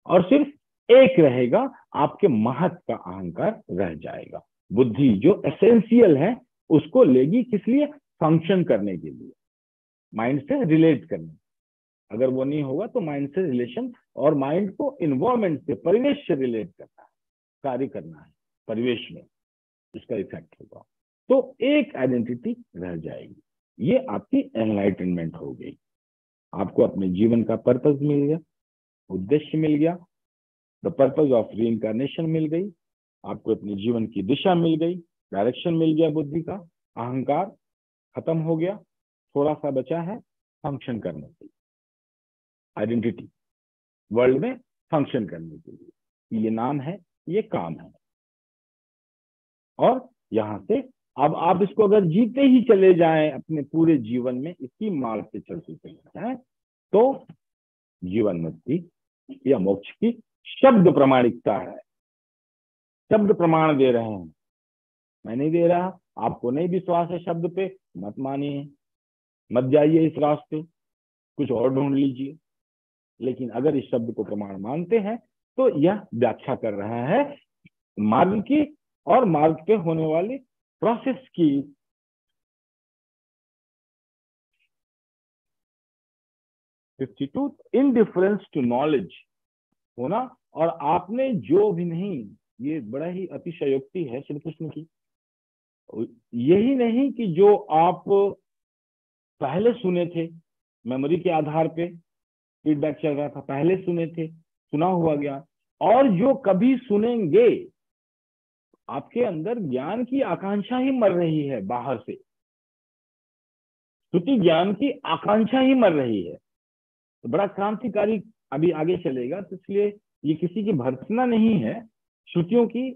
और सिर्फ एक रहेगा, आपके महत्व का अहंकार रह जाएगा। बुद्धि जो एसेंशियल है उसको लेगी, किस लिए? फंक्शन करने के लिए, माइंड से रिलेट करने। अगर वो नहीं होगा तो माइंड से रिलेशन, और माइंड को इन्वायरमेंट से, परिवेश से रिलेट करना है, कार्य करना है परिवेश में, इसका इफेक्ट होगा। तो एक आइडेंटिटी रह जाएगी, ये आपकी एनलाइटनमेंट हो गई। आपको अपने जीवन का पर्पस मिल गया, उद्देश्य मिल गया, द पर्पस ऑफ रीइंकार्नेशन मिल गई, आपको अपने जीवन की दिशा मिल गई, डायरेक्शन मिल गया बुद्धि का। अहंकार खत्म हो गया, थोड़ा सा बचा है फंक्शन करने के लिए, आइडेंटिटी, वर्ल्ड में फंक्शन करने के लिए। ये नाम है, ये काम है, और यहां से अब आप इसको अगर जीते ही चले जाएं अपने पूरे जीवन में, इसी मार्ग से चलते चले जाएं, तो जीवन मुक्ति या मोक्ष की शब्द प्रमाणिकता है। शब्द प्रमाण दे रहे हैं, मैं नहीं दे रहा। आपको नहीं विश्वास है शब्द पे, मत मानिए, मत जाइए इस रास्ते, कुछ और ढूंढ लीजिए। लेकिन अगर इस शब्द को प्रमाण मानते हैं, तो यह व्याख्या कर रहा है मार्ग की और मार्ग पे होने वाली प्रोसेस की। 52 इनडिफरेंस टू नॉलेज होना, और आपने जो भी नहीं, ये बड़ा ही अतिशयोक्ति है श्री कृष्ण की, यही नहीं कि जो आप पहले सुने थे, मेमोरी के आधार पे फीडबैक चल रहा था, पहले सुने थे, सुना हुआ ज्ञान, और जो कभी सुनेंगे, आपके अंदर ज्ञान की आकांक्षा ही मर रही है, बाहर से श्रुति ज्ञान की आकांक्षा ही मर रही है। तो बड़ा क्रांतिकारी अभी आगे चलेगा, तो इसलिए ये किसी की भर्त्सना नहीं है, श्रुतियों की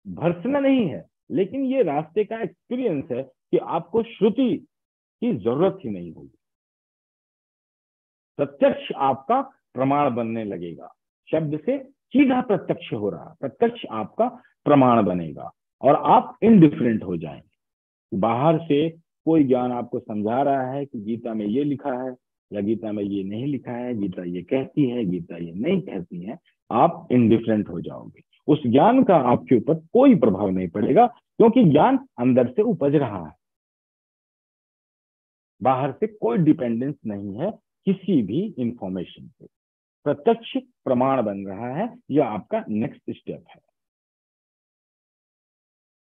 भर्त्सना नहीं है, लेकिन ये रास्ते का एक्सपीरियंस है कि आपको श्रुति की जरूरत ही नहीं होगी। प्रत्यक्ष आपका प्रमाण बनने लगेगा, शब्द से सीधा प्रत्यक्ष हो रहा, प्रत्यक्ष आपका प्रमाण बनेगा और आप इनडिफरेंट हो जाएंगे। बाहर से कोई ज्ञान आपको समझा रहा है कि गीता में ये लिखा है या गीता में ये नहीं लिखा है, गीता ये कहती है, गीता ये नहीं कहती है, आप इनडिफरेंट हो जाओगे। उस ज्ञान का आपके ऊपर कोई प्रभाव नहीं पड़ेगा, क्योंकि ज्ञान अंदर से उपज रहा है, बाहर से कोई डिपेंडेंस नहीं है किसी भी इंफॉर्मेशन पे, प्रत्यक्ष प्रमाण बन रहा है। यह आपका नेक्स्ट स्टेप है।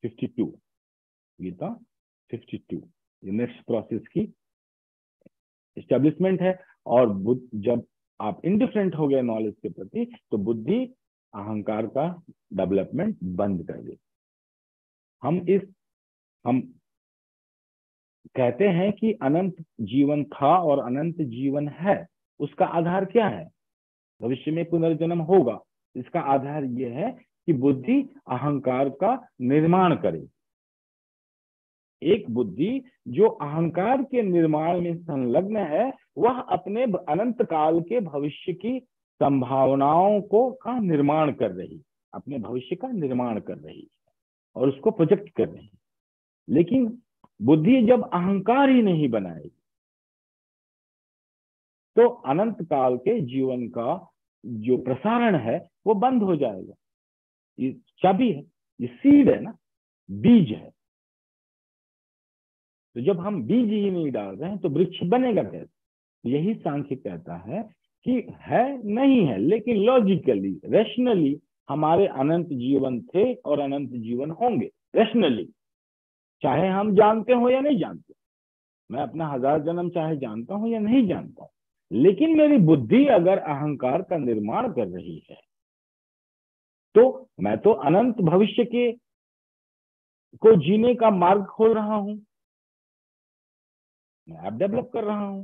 52 गीता 52 ये नेक्स्ट प्रोसेस की एस्टेब्लिशमेंट है। और जब आप इंडिफरेंट हो गए नॉलेज के प्रति, तो बुद्धि अहंकार का डेवलपमेंट बंद कर दे। हम कहते हैं कि अनंत जीवन था और अनंत जीवन है, उसका आधार क्या है? भविष्य में पुनर्जन्म होगा। इसका आधार यह है कि बुद्धि अहंकार का निर्माण करे। एक बुद्धि जो अहंकार के निर्माण में संलग्न है, वह अपने अनंत काल के भविष्य की संभावनाओं को का निर्माण कर रही, अपने भविष्य का निर्माण कर रही और उसको प्रोजेक्ट कर रही। लेकिन बुद्धि जब अहंकार ही नहीं बनाएगी, तो अनंत काल के जीवन का जो प्रसारण है वो बंद हो जाएगा। ये चाबी है, ये सीड है ना, बीज है। तो जब हम बीज ही नहीं डाल रहे हैं तो वृक्ष बनेगा कैसे? यही सांख्य कहता है कि है नहीं है, लेकिन लॉजिकली रैशनली हमारे अनंत जीवन थे और अनंत जीवन होंगे। रैशनली, चाहे हम जानते हो या नहीं जानते, मैं अपना 1000 जन्म चाहे जानता हूं या नहीं जानता हूं, लेकिन मेरी बुद्धि अगर अहंकार का निर्माण कर रही है, तो मैं तो अनंत भविष्य के को जीने का मार्ग खोल रहा हूं, मैं ऐप डेवलप कर रहा हूं,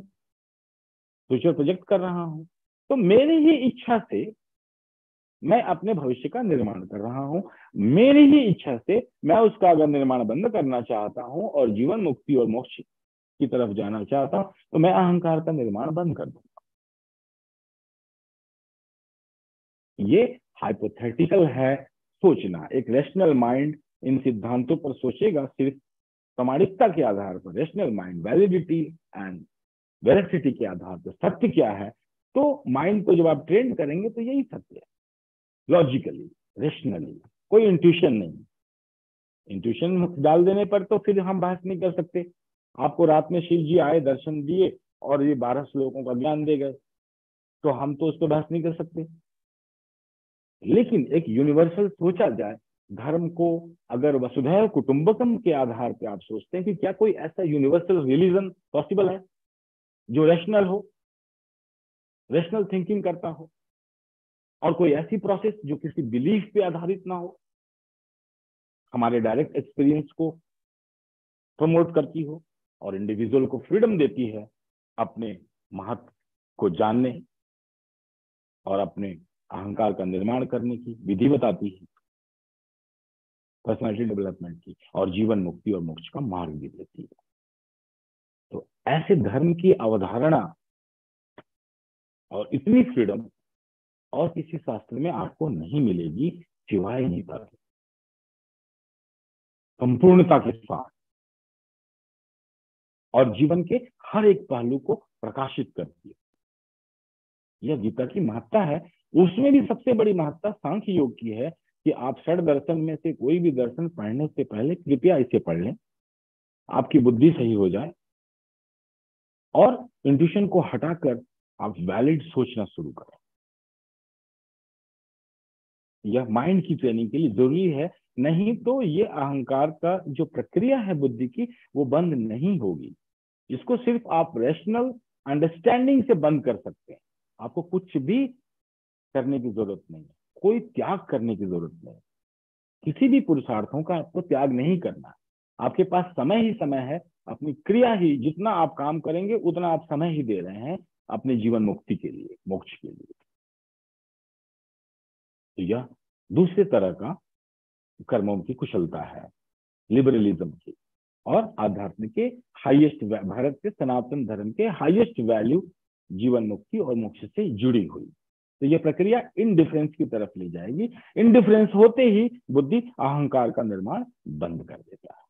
फ्यूचर प्रोजेक्ट कर रहा हूं। तो मेरी ही इच्छा से मैं अपने भविष्य का निर्माण कर रहा हूं। मेरी ही इच्छा से मैं उसका अगर निर्माण बंद करना चाहता हूं और जीवन मुक्ति और मोक्ष की तरफ जाना चाहता हूं, तो मैं अहंकार का निर्माण बंद कर दूंगा। ये हाइपोथेटिकल है सोचना। एक रैशनल माइंड इन सिद्धांतों पर सोचेगा सिर्फ प्रामाणिकता के आधार पर, rational mind validity and veracity के आधार पर सत्य क्या है, तो माइंड को जब आप ट्रेन करेंगे तो यही सत्य है, लॉजिकली रेशनली, कोई इंट्यूशन नहीं। इंट्यूशन डाल देने पर तो फिर हम बहस नहीं कर सकते। आपको रात में शिव जी आए, दर्शन दिए और ये 12 श्लोकों का ज्ञान दे गए, तो हम तो उस पर बहस नहीं कर सकते। लेकिन एक यूनिवर्सल सोचा जाए, धर्म को अगर वसुधैव कुटुंबकम के आधार पर आप सोचते हैं कि क्या कोई ऐसा यूनिवर्सल रिलीजन पॉसिबल है जो रैशनल हो, रैशनल थिंकिंग करता हो, और कोई ऐसी प्रोसेस जो किसी बिलीफ पे आधारित ना हो, हमारे डायरेक्ट एक्सपीरियंस को प्रमोट करती हो और इंडिविजुअल को फ्रीडम देती है अपने महत्व को जानने और अपने अहंकार का निर्माण करने की विधि बताती है, पर्सनालिटी डेवलपमेंट की, और जीवन मुक्ति और मोक्ष का मार्ग भी देती है। तो ऐसे धर्म की अवधारणा और इतनी फ्रीडम और किसी शास्त्र में आपको नहीं मिलेगी सिवाय गीता के, संपूर्णता के साथ, और जीवन के हर एक पहलू को प्रकाशित करती है। यह गीता की महत्ता है। उसमें भी सबसे बड़ी महत्ता सांख्य योग की है कि आप षड दर्शन में से कोई भी दर्शन पढ़ने से पहले कृपया इसे पढ़ लें, आपकी बुद्धि सही हो जाए और इंट्यूशन को हटाकर आप वैलिड सोचना शुरू करें। यह माइंड की ट्रेनिंग के लिए जरूरी है, नहीं तो ये अहंकार का जो प्रक्रिया है बुद्धि की, वो बंद नहीं होगी। इसको सिर्फ आप रैशनल अंडरस्टैंडिंग से बंद कर सकते हैं। आपको कुछ भी करने की जरूरत नहीं है, कोई त्याग करने की जरूरत नहीं, किसी भी पुरुषार्थों का आपको त्याग नहीं करना। आपके पास समय ही समय है, अपनी क्रिया ही, जितना आप काम करेंगे उतना आप समय ही दे रहे हैं, अपने जीवन मुक्ति के लिए, मोक्ष के लिए। तो यह दूसरे तरह का कर्मों की कुशलता है, लिबरलिज्म की, और आध्यात्म के हाईएस्ट, भारत के सनातन धर्म के हाईएस्ट वैल्यू जीवन मुक्ति और मोक्ष से जुड़ी हुई। तो यह प्रक्रिया इनडिफरेंस की तरफ ले जाएगी। इनडिफरेंस होते ही बुद्धि अहंकार का निर्माण बंद कर देता है।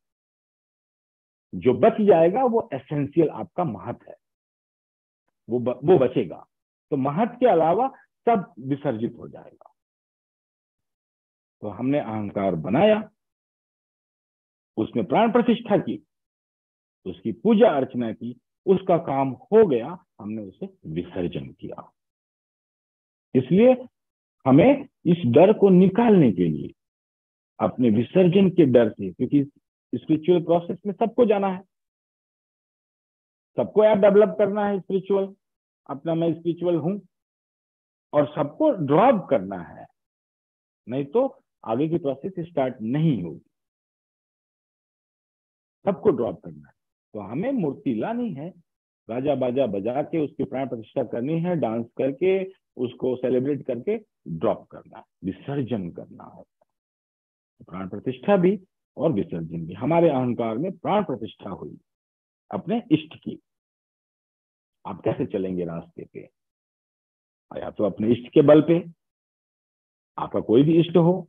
जो बच जाएगा वो एसेंशियल आपका महत्व है, वो बचेगा। तो महत्व के अलावा सब विसर्जित हो जाएगा। तो हमने अहंकार बनाया, उसमें प्राण प्रतिष्ठा की, उसकी पूजा अर्चना की, उसका काम हो गया, हमने उसे विसर्जन किया। इसलिए हमें इस डर को निकालने के लिए, अपने विसर्जन के डर से, क्योंकि स्पिरिचुअल प्रोसेस में सबको जाना है, सबको ऐप डेवलप करना है स्पिरिचुअल, अपना मैं स्पिरिचुअल हूं, और सबको ड्रॉप करना है, नहीं तो आगे की प्रोसेस स्टार्ट नहीं होगी। सबको ड्रॉप करना है। तो हमें मूर्ति लानी है, राजा बाजा बजा के उसकी प्राण प्रतिष्ठा करनी है, डांस करके उसको सेलिब्रेट करके ड्रॉप करना है, विसर्जन करना है। प्राण प्रतिष्ठा भी और विसर्जन भी। हमारे अहंकार में प्राण प्रतिष्ठा हुई अपने इष्ट की। आप कैसे चलेंगे रास्ते पे? या तो अपने इष्ट के बल पे, आपका कोई भी इष्ट हो,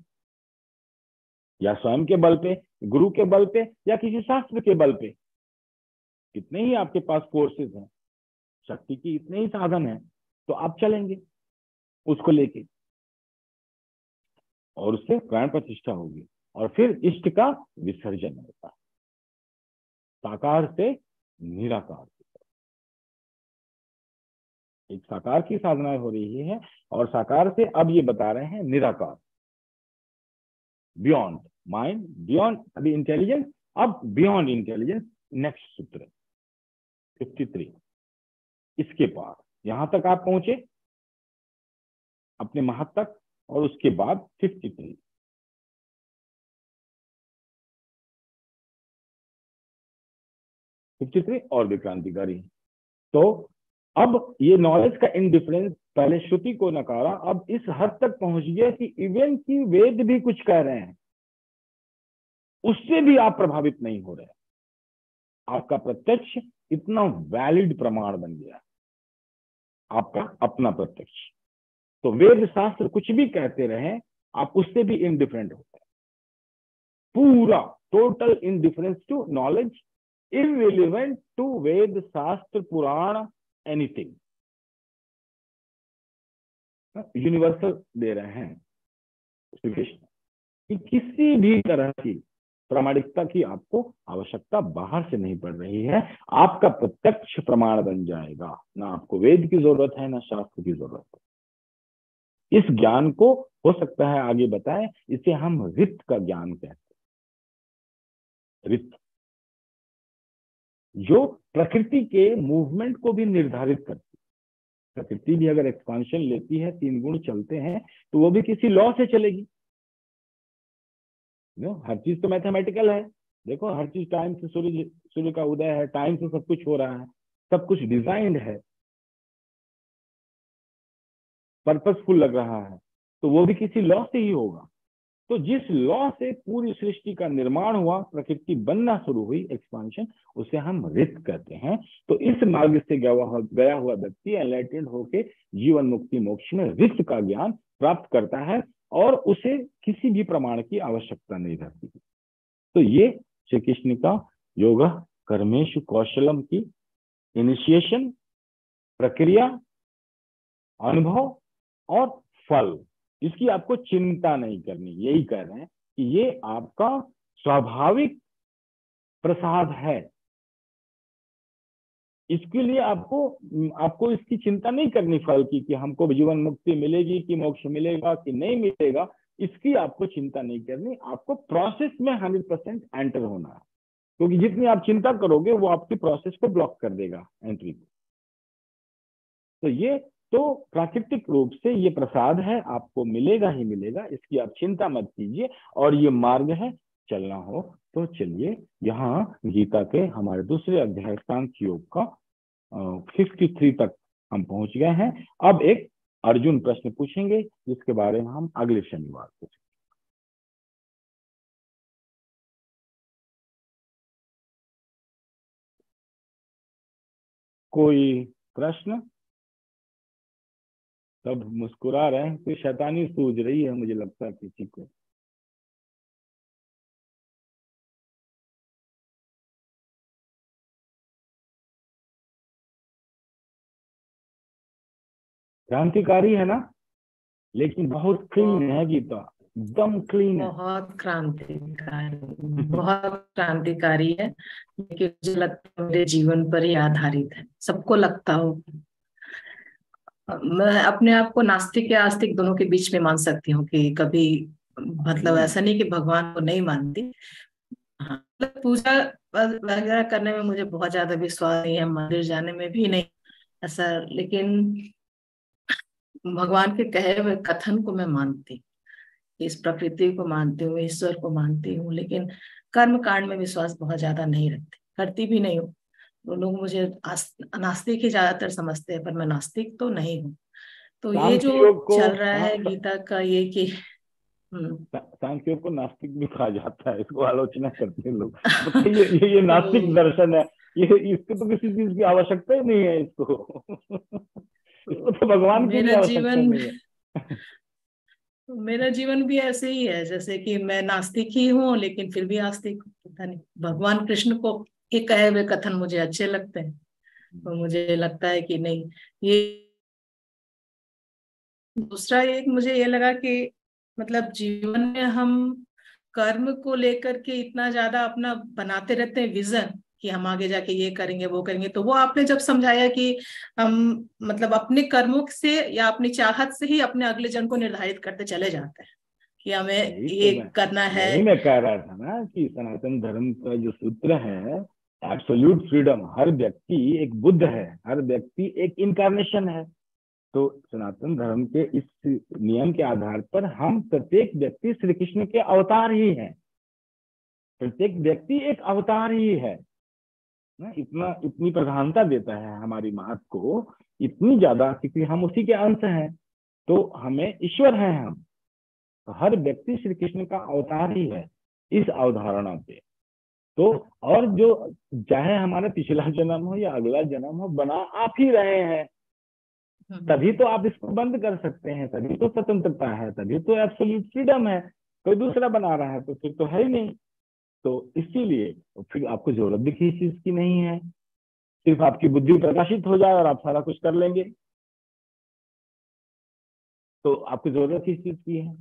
या स्वयं के बल पे, गुरु के बल पे, या किसी शास्त्र के बल पे। कितने ही आपके पास फोर्सेस हैं, शक्ति की इतने ही साधन हैं, तो आप चलेंगे उसको लेके, और उससे प्राण प्रतिष्ठा होगी, और फिर इष्ट का विसर्जन होता है, साकार से निराकार। एक साकार की साधना हो रही है, और साकार से अब ये बता रहे हैं निराकार, बियॉन्ड माइंड, बियॉन्ड अभी इंटेलिजेंस, अब बियॉन्ड इंटेलिजेंस। नेक्स्ट सूत्र 53, इसके पार, यहां तक आप पहुंचे अपने महत्व तक, और उसके बाद 53 और भी क्रांतिकारी। तो अब ये नॉलेज का इनडिफरेंस, पहले श्रुति को नकारा, अब इस हद तक पहुंच गया कि इवन की वेद भी कुछ कह रहे हैं, उससे भी आप प्रभावित नहीं हो रहे। आपका प्रत्यक्ष इतना वैलिड प्रमाण बन गया, आपका अपना प्रत्यक्ष। तो वेद शास्त्र कुछ भी कहते रहे, आप उससे भी इनडिफरेंट होते हैं। पूरा total indifference to knowledge, irrelevant to Veda Shastra Purana anything. Universal दे रहे हैं श्री कृष्ण कि किसी भी तरह की प्रामाणिकता की आपको आवश्यकता बाहर से नहीं पड़ रही है, आपका प्रत्यक्ष प्रमाण बन जाएगा। ना आपको वेद की जरूरत है, ना शास्त्र की जरूरत है। इस ज्ञान को हो सकता है आगे बताएं, इसे हम रित का ज्ञान कहते हैं। रित जो प्रकृति के मूवमेंट को भी निर्धारित करती है। प्रकृति भी अगर एक्सपांशन लेती है, 3 गुण चलते हैं, तो वो भी किसी लॉ से चलेगी। हर चीज तो मैथमेटिकल है। देखो, हर चीज टाइम से, सूर्य का उदय है, टाइम से सब कुछ हो रहा है, सब कुछ डिजाइंड है, पर्पसफुल लग रहा है, तो वो भी किसी लॉ से ही होगा। तो जिस लॉ से पूरी सृष्टि का निर्माण हुआ, प्रकृति बनना शुरू हुई, एक्सपांशन, उसे हम रित कहते हैं। तो इस मार्ग से गया हुआ व्यक्ति एनलाइटेंड होके जीवन मुक्ति मोक्ष में रित का ज्ञान प्राप्त करता है, और उसे किसी भी प्रमाण की आवश्यकता नहीं रहती। तो ये श्री कृष्ण का योगा कर्मेषु कौशलम की इनिशिएशन, प्रक्रिया, अनुभव और फल, इसकी आपको चिंता नहीं करनी। यही कह रहे हैं कि ये आपका स्वाभाविक प्रसाद है। इसके लिए आपको इसकी चिंता नहीं करनी फल की, कि हमको जीवन मुक्ति मिलेगी कि मोक्ष मिलेगा कि नहीं मिलेगा, इसकी आपको चिंता नहीं करनी। आपको प्रोसेस में 100% एंटर होना है, क्योंकि जितनी आप चिंता करोगे वो आपकी प्रोसेस को ब्लॉक कर देगा, एंट्री को। तो ये तो प्राकृतिक रूप से ये प्रसाद है, आपको मिलेगा ही मिलेगा, इसकी आप चिंता मत कीजिए। और ये मार्ग है, चलना हो तो चलिए। यहाँ गीता के हमारे दूसरे अध्याय सांख्य योग का 53 तक हम पहुंच गए हैं। अब एक अर्जुन प्रश्न पूछेंगे जिसके बारे में हम अगले शनिवार पूछेंगे। कोई प्रश्न? सब मुस्कुरा रहे हैं, कोई शैतानी सूझ रही है मुझे लगता है किसी को। क्रांतिकारी है ना, लेकिन बहुत क्लीन है गीता, एकदम क्लीन है। बहुत क्रांतिकारी, बहुत क्रांतिकारी है, लेकिन मुझे लगता है मेरे जीवन पर ही आधारित है। सबको लगता हो, मैं अपने आप को नास्तिक या आस्तिक दोनों के बीच में मान सकती हूँ कि कभी, मतलब ऐसा नहीं कि भगवान को नहीं मानती। हाँ, मतलब पूजा वगैरह करने में मुझे बहुत ज्यादा विश्वास नहीं है, मंदिर जाने में भी नहीं ऐसा, लेकिन भगवान के कहे हुए कथन को मैं मानती, इस प्रकृति को मानती हूँ, ईश्वर को मानती हूँ, लेकिन कर्म कांड में विश्वास बहुत ज्यादा नहीं रखती, करती भी नहीं हूँ। तो लोग मुझे नास्तिक ही ज्यादातर समझते हैं, पर मैं नास्तिक तो नहीं हूँ। तो ये जो सांख्य योग को, चल रहा है गीता का, ये कि सांख्य योग को नास्तिक भी कहा जाता है, इसको आलोचना करते हैं लोग, मतलब ये नास्तिक दर्शन है, ये इसको तो किसी चीज की आवश्यकता ही नहीं है, इसको इसको तो भगवान की भी मेरा आवश्यकता जीवन नहीं है। मेरा जीवन भी ऐसे ही है, जैसे कि मैं नास्तिक ही हूँ लेकिन फिर भी आस्तिक हूँ। पता नहीं, भगवान कृष्ण को ये कहे हुए कथन मुझे अच्छे लगते हैं, तो मुझे लगता है कि नहीं। ये दूसरा एक मुझे ये लगा कि मतलब जीवन में हम कर्म को लेकर के इतना ज्यादा अपना बनाते रहते हैं विजन, कि हम आगे जाके ये करेंगे वो करेंगे, तो वो आपने जब समझाया कि हम मतलब अपने कर्मों से या अपनी चाहत से ही अपने अगले जन्म को निर्धारित करते चले जाते हैं कि हमें ये करना है। यही मैं कह रहा था ना कि सनातन धर्म का जो सूत्र है, एब्सोल्यूट फ्रीडम, हर व्यक्ति एक बुद्ध है, हर व्यक्ति एक इनकारनेशन है। तो सनातन धर्म के इस नियम के आधार पर हम प्रत्येक व्यक्ति श्री कृष्ण के अवतार ही हैं, प्रत्येक व्यक्ति एक अवतार ही है ना। इतनी प्रधानता देता है हमारी महत्व को, इतनी ज्यादा, क्योंकि हम उसी के अंश हैं, तो हमें ईश्वर हैं हम। तो हर व्यक्ति श्री कृष्ण का अवतार ही है इस अवधारणा पे। तो और जो चाहे हमारा पिछला जन्म हो या अगला जन्म हो, बना आप ही रहे हैं, तभी तो आप इसको बंद कर सकते हैं, तभी तो स्वतंत्रता है, तभी तो एब्सोल्यूट फ्रीडम है। कोई दूसरा बना रहा है तो फिर तो है ही नहीं। तो इसीलिए फिर आपको जरूरत भी किसी चीज की नहीं है, सिर्फ आपकी बुद्धि प्रकाशित हो जाए और आप सारा कुछ कर लेंगे। तो आपको जरूरत किस चीज की है?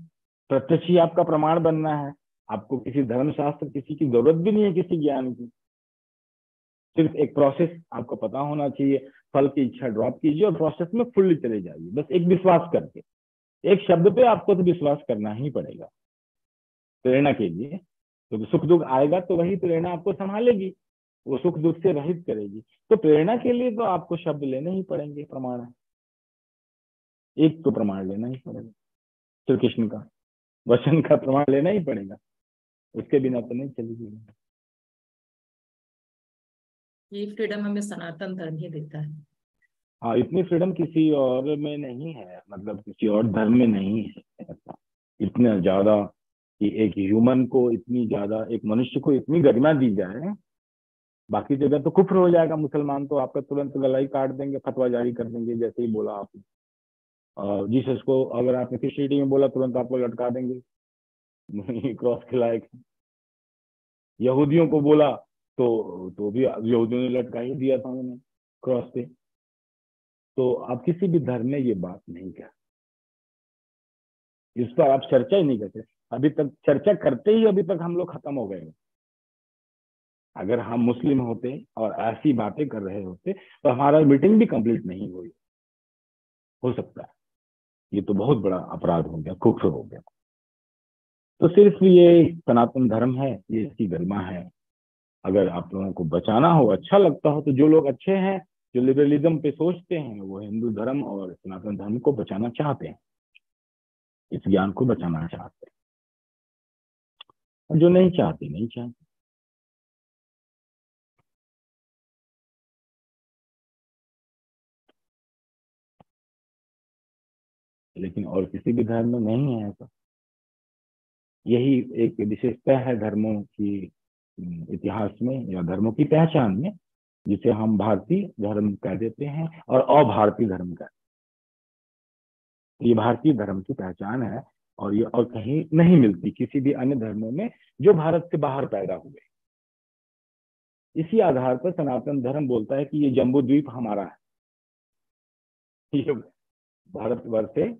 प्रत्यक्ष ही आपका प्रमाण बनना है, आपको किसी धर्मशास्त्र किसी की जरूरत भी नहीं है, किसी ज्ञान की। सिर्फ एक प्रोसेस आपको पता होना चाहिए, फल की इच्छा ड्रॉप कीजिए और प्रोसेस में फुल्ली चले जाइए, बस एक विश्वास करके। एक शब्द पे आपको तो विश्वास करना ही पड़ेगा प्रेरणा के लिए, क्योंकि सुख दुख आएगा तो वही प्रेरणा आपको संभालेगी, वो सुख दुख से रहित करेगी। तो प्रेरणा के लिए तो आपको शब्द लेने ही पड़ेंगे, प्रमाण, एक तो प्रमाण लेना ही पड़ेगा, श्री कृष्ण का वचन का प्रमाण लेना ही पड़ेगा, उसके बिना तो नहीं चलेगी। ये फ्रीडम हमें सनातन धर्म ही देता है। हाँ, इतनी फ्रीडम किसी और में नहीं है, मतलब किसी और धर्म में नहीं है ऐसा, इतना ज्यादा कि एक ह्यूमन को इतनी ज्यादा, एक मनुष्य को इतनी गरिमा दी जाए। बाकी जगह तो कुफ्र हो जाएगा, मुसलमान तो आपका तुरंत गला ही काट देंगे, फतवा जारी कर देंगे, जैसे ही बोला आपने। और जीसस को अगर आपने क्रिश्चियनिटी में बोला, तुरंत आपको लटका देंगे क्रॉस के लायक। यहूदियों को बोला तो भी यहूदियों ने लटका ही दिया था उन्हें क्रॉस पे। तो आप किसी भी धर्म में ये बात नहीं कर, इस पर आप चर्चा ही नहीं करते। अभी तक चर्चा करते ही अभी तक हम लोग खत्म हो गए। अगर हम मुस्लिम होते और ऐसी बातें कर रहे होते तो हमारा मीटिंग भी कंप्लीट नहीं हुई, हो सकता है। ये तो बहुत बड़ा अपराध हो गया, कुफ्र हो गया। तो सिर्फ ये सनातन धर्म है, ये इसकी गरिमा है। अगर आप लोगों को बचाना हो, अच्छा लगता हो, तो जो लोग अच्छे हैं, जो लिबरलिज्म पे सोचते हैं, वो हिंदू धर्म और सनातन धर्म को बचाना चाहते हैं, इस ज्ञान को बचाना चाहते हैं। और जो नहीं चाहते नहीं चाहते। लेकिन और किसी भी धर्म में नहीं है ऐसा। यही एक विशेषता है धर्मों की इतिहास में या धर्मों की पहचान में, जिसे हम भारतीय धर्म कह देते हैं और अभारतीय धर्म का। ये भारतीय धर्म की पहचान है और ये और कहीं नहीं मिलती किसी भी अन्य धर्मों में जो भारत से बाहर पैदा हुए। इसी आधार पर सनातन धर्म बोलता है कि ये जम्बू द्वीप हमारा है, ये भारतवर्ष है,